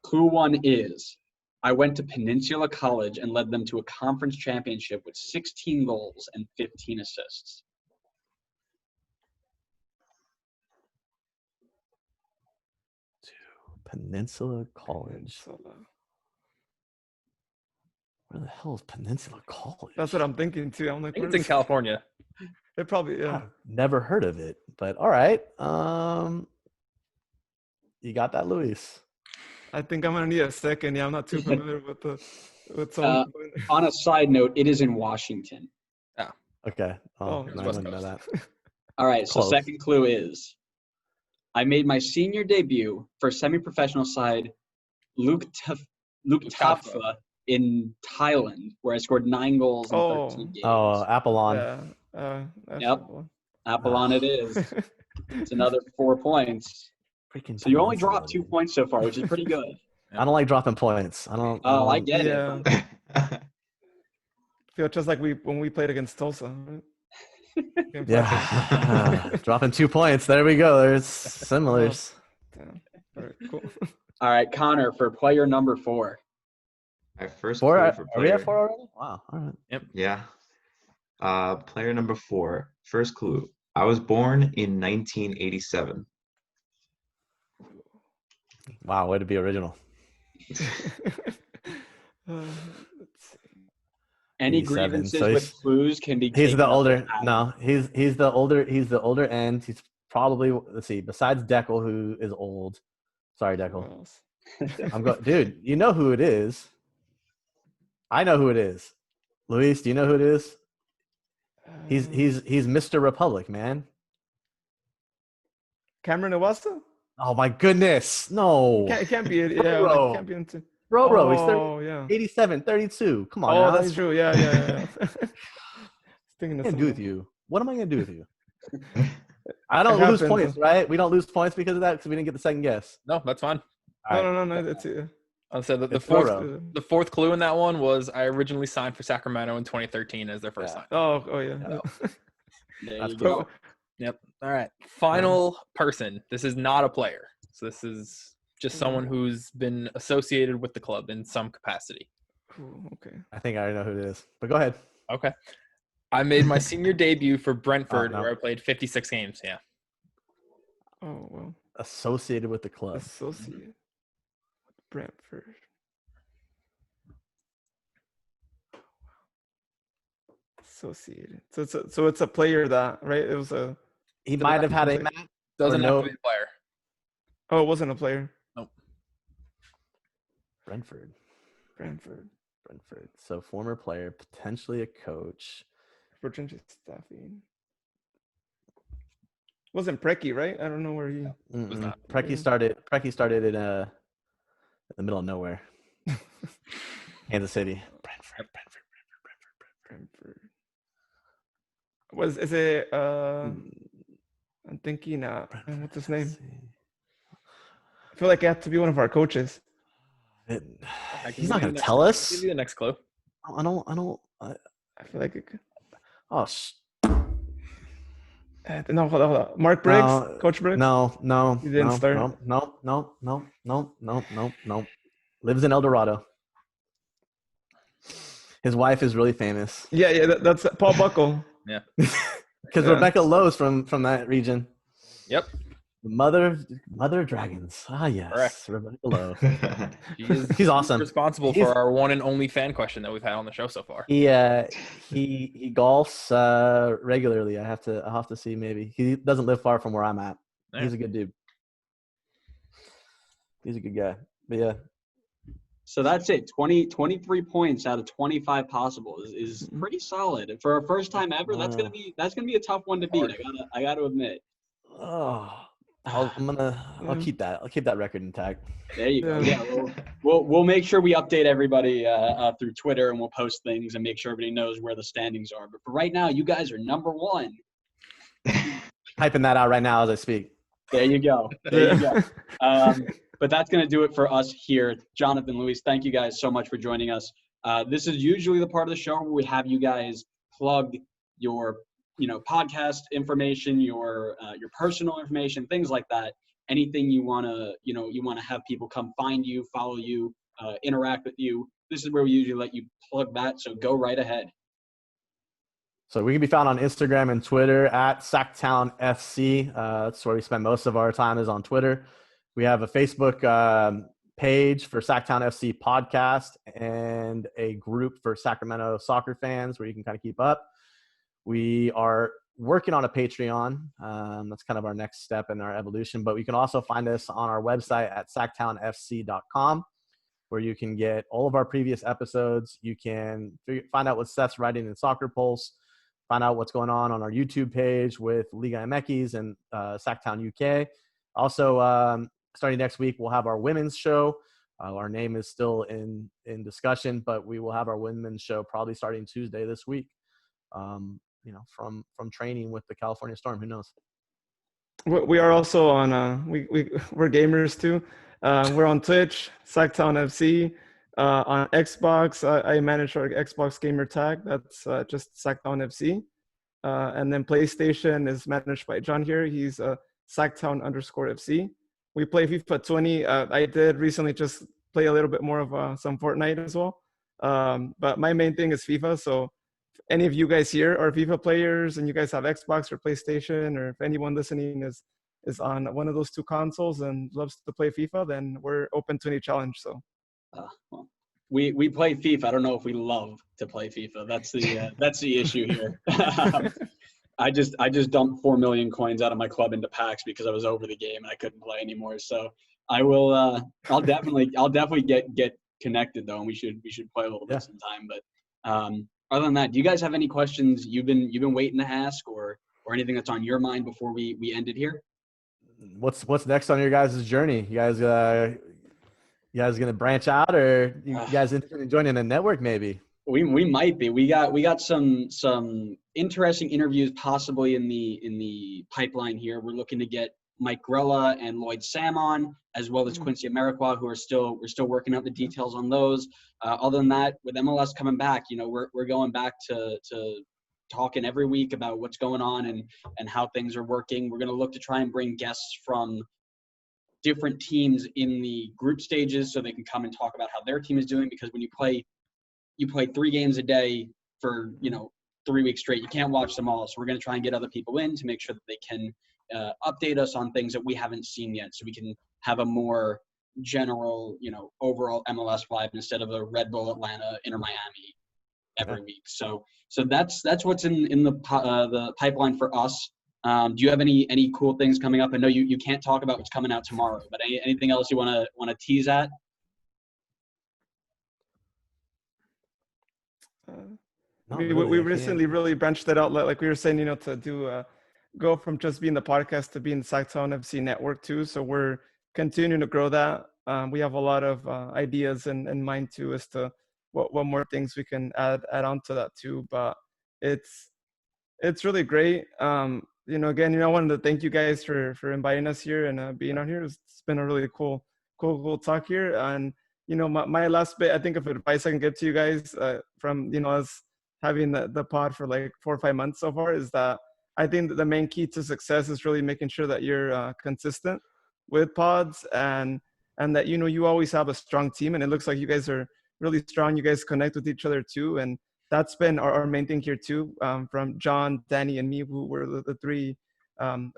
Clue 1 is I went to Peninsula College and led them to a conference championship with 16 goals and 15 assists. Peninsula College. Where the hell is Peninsula College? That's what I'm thinking too. I'm I like, think it's in California. It probably, yeah. I've never heard of it, but all right. You got that, Luis? I think I'm gonna need a second. Yeah, I'm not too familiar with some. On a side note, it is in Washington. Okay. Oh, No, it's I West didn't know that. All right, so Close. second clue is I made my senior debut for semi-professional side Luke Tapfa in Thailand, where I scored 9 goals in 13 games. Oh, Apollon. Yeah. That's Yep. cool. Apollon it is. It's another 4 points. Freaking So you only Peninsula, dropped 2 dude. points so far, which is pretty good. I don't like dropping points. I don't. Oh, I don't- get Yeah. it. Feel just like when we played against Tulsa. Right? Game Yeah. Dropping 2 points. There we go. There's similars. Damn. All right, cool. All right, Connor, for player number 4. My first Four? clue Are for we player. at 4 already? Wow. All right. Yeah. Player number 4. First clue. I was born in 1987. Wow. Way to be original. Let's see. Any 87, grievances so with he's- clues can be He's taken the up older. with Adam. No, he's the older end. He's probably, let's see. Besides Deckel, who is old. Sorry, Who Deckel. else? I'm going, dude. You know who it is. I know who it is. Luis, do you know who it is? He's Mr. Republic, man. Cameron Iwasa? Oh my goodness. No. It can't be it. Yeah, Bro. like, can't be into. Bro, he's Oh, yeah. 87, 32. Come on. Oh, now. that's true. Yeah. Thinking of What am I gonna do with something. you? What am I gonna do with you? I don't It lose happens. points, right? We don't lose points because of that because we didn't get the second guess. No, that's fine. All right. No. That's it. I said that the It's fourth Oro. the fourth clue in that one was I originally signed for Sacramento in 2013 as their first Yeah. sign. Oh yeah. Yeah. There That's you cool. go. Yep. All right. Final person. This is not a player. So this is just someone who's been associated with the club in some capacity. Cool. Okay. I think I already know who it is. But go ahead. Okay. I made my senior debut for Brentford, no. where I played 56 games. Yeah. Oh well. Associated with the club. Associate with Brentford. Associated. So it's a player that, right? It was a. He might have had a match. Doesn't no. have to be a player. Oh, it wasn't a player. Brentford. Brentford. So former player, potentially a coach. Virginia staffing. Wasn't Preki, right? I don't know where he. Was not. Preki started in the middle of nowhere. Kansas City. Brentford. Brentford. Is it? I'm thinking. What's his name? I feel like it had to be one of our coaches. He's not going to tell us. Give you the next clue. I don't. I feel like it could. Oh, No, hold on. Mark Briggs, No, Coach Briggs. no. He didn't start. No. Lives in El Dorado. His wife is really famous. Yeah. That's Paul Buckle. Yeah. Because Yeah. Rebecca Lowe's from that region. Yep. Mother of Dragons. Ah, yes. Correct. Rebecca Lowe. He's awesome. Responsible He's- for our one and only fan question that we've had on the show so far. He golfs regularly. I'll have to see maybe. He doesn't live far from where I'm at. Yeah. He's a good dude. He's a good guy. But yeah. So that's it. 23 points out of 25 possible is pretty solid. And for our first time ever, that's gonna be a tough one to beat. I gotta admit. Oh, I'll keep that. I'll keep that record intact. There you go. Yeah. Yeah, we'll make sure we update everybody through Twitter, and we'll post things and make sure everybody knows where the standings are. But for right now, you guys are number 1. Typing that out right now as I speak. There you go. But that's going to do it for us here. Jonathan, Louise, thank you guys so much for joining us. This is usually the part of the show where we have you guys plug your, podcast information, your personal information, things like that. Anything you want to have people come find you, follow you, interact with you, this is where we usually let you plug that. So go right ahead. So we can be found on Instagram and Twitter at SacTown FC. That's where we spend most of our time, is on Twitter. We have a Facebook page for SacTown FC Podcast and a group for Sacramento soccer fans where you can kind of keep up. We are working on a Patreon. That's kind of our next step in our evolution. But you can also find us on our website at SacTownFC.com, where you can get all of our previous episodes. You can find out what Seth's writing in Soccer Pulse, find out what's going on our YouTube page with Liga MX and SacTown UK. Also, starting next week, we'll have our women's show. Our name is still in discussion, but we will have our women's show probably starting Tuesday this week. From training with the California Storm, who knows? We are also on. We're gamers too. We're on Twitch, SacTown FC. On Xbox, I manage our Xbox gamer tag. That's just SacTown FC. And then PlayStation is managed by John here. He's SacTown_FC. We play FIFA 20. I did recently just play a little bit more of some Fortnite as well. But my main thing is FIFA. So if any of you guys here are FIFA players and you guys have Xbox or PlayStation, or if anyone listening is on one of those two consoles and loves to play FIFA, then we're open to any challenge. So. Well, we play FIFA. I don't know if we love to play FIFA. That's the issue here. I just dumped 4 million coins out of my club into packs because I was over the game and I couldn't play anymore. So I will. I'll definitely get connected though, and we should play a little bit sometime. But other than that, do you guys have any questions you've been waiting to ask, or anything that's on your mind before we end it here? What's next on your guys' journey? You guys gonna branch out, or you guys interested in joining a network maybe? We might be. We got some interesting interviews possibly in the pipeline here. We're looking to get Mike Grella and Lloyd Sam on, as well as Quincy Amarikwa, who we're still working out the details on those. Other than that, with MLS coming back, we're going back to talking every week about what's going on and how things are working. We're going to look to try and bring guests from different teams in the group stages so they can come and talk about how their team is doing, because when you play 3 games a day for 3 weeks straight, you can't watch them all. So we're going to try and get other people in to make sure that they can update us on things that we haven't seen yet, so we can have a more general overall MLS vibe instead of a Red Bull Atlanta, Inter Miami every week. So that's what's in the pipeline for us. Do you have any cool things coming up? I know you can't talk about what's coming out tomorrow, but anything else you want to tease at? We recently really branched it out, like we were saying, to do go from just being the podcast to being the SacTown FC network too. So we're continuing to grow that. We have a lot of ideas in mind too as to what more things we can add on to that too. But it's really great. Again, I wanted to thank you guys for inviting us here and being on here. It's been a really cool talk here. And my last bit, I think, of advice I can give to you guys from us having the pod for like 4 or 5 months so far, is that I think that the main key to success is really making sure that you're consistent with pods and that you always have a strong team. And it looks like you guys are really strong. You guys connect with each other too, and that's been our main thing here too, from John, Danny, and me, who were the 3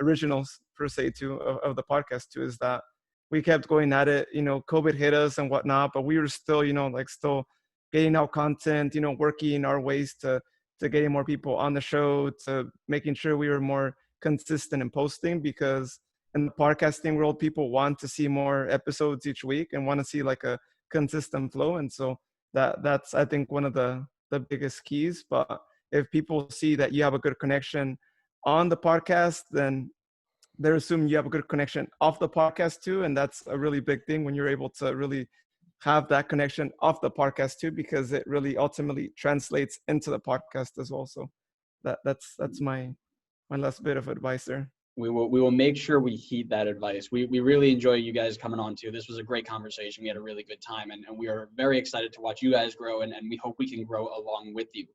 originals per se too of the podcast too, is that we kept going at it. COVID hit us and whatnot, but we were still still getting out content, working our ways to getting more people on the show, to making sure we were more consistent in posting, because in the podcasting world, people want to see more episodes each week and want to see like a consistent flow. And so that's I think one of the biggest keys. But if people see that you have a good connection on the podcast, then they're assuming you have a good connection off the podcast too. And that's a really big thing when you're able to really have that connection off the podcast too, because it really ultimately translates into the podcast as well. So that's my last bit of advice there. We will make sure we heed that advice. We really enjoy you guys coming on too. This was a great conversation. We had a really good time, and we are very excited to watch you guys grow, and we hope we can grow along with you.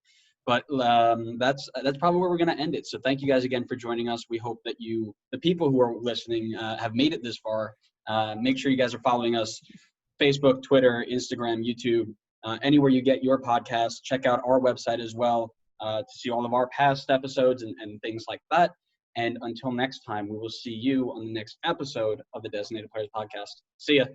But that's probably where we're going to end it. So thank you guys again for joining us. We hope that the people who are listening, have made it this far. Make sure you guys are following us Facebook, Twitter, Instagram, YouTube, anywhere you get your podcasts. Check out our website as well to see all of our past episodes and things like that. And until next time, we will see you on the next episode of the Designated Players Podcast. See ya.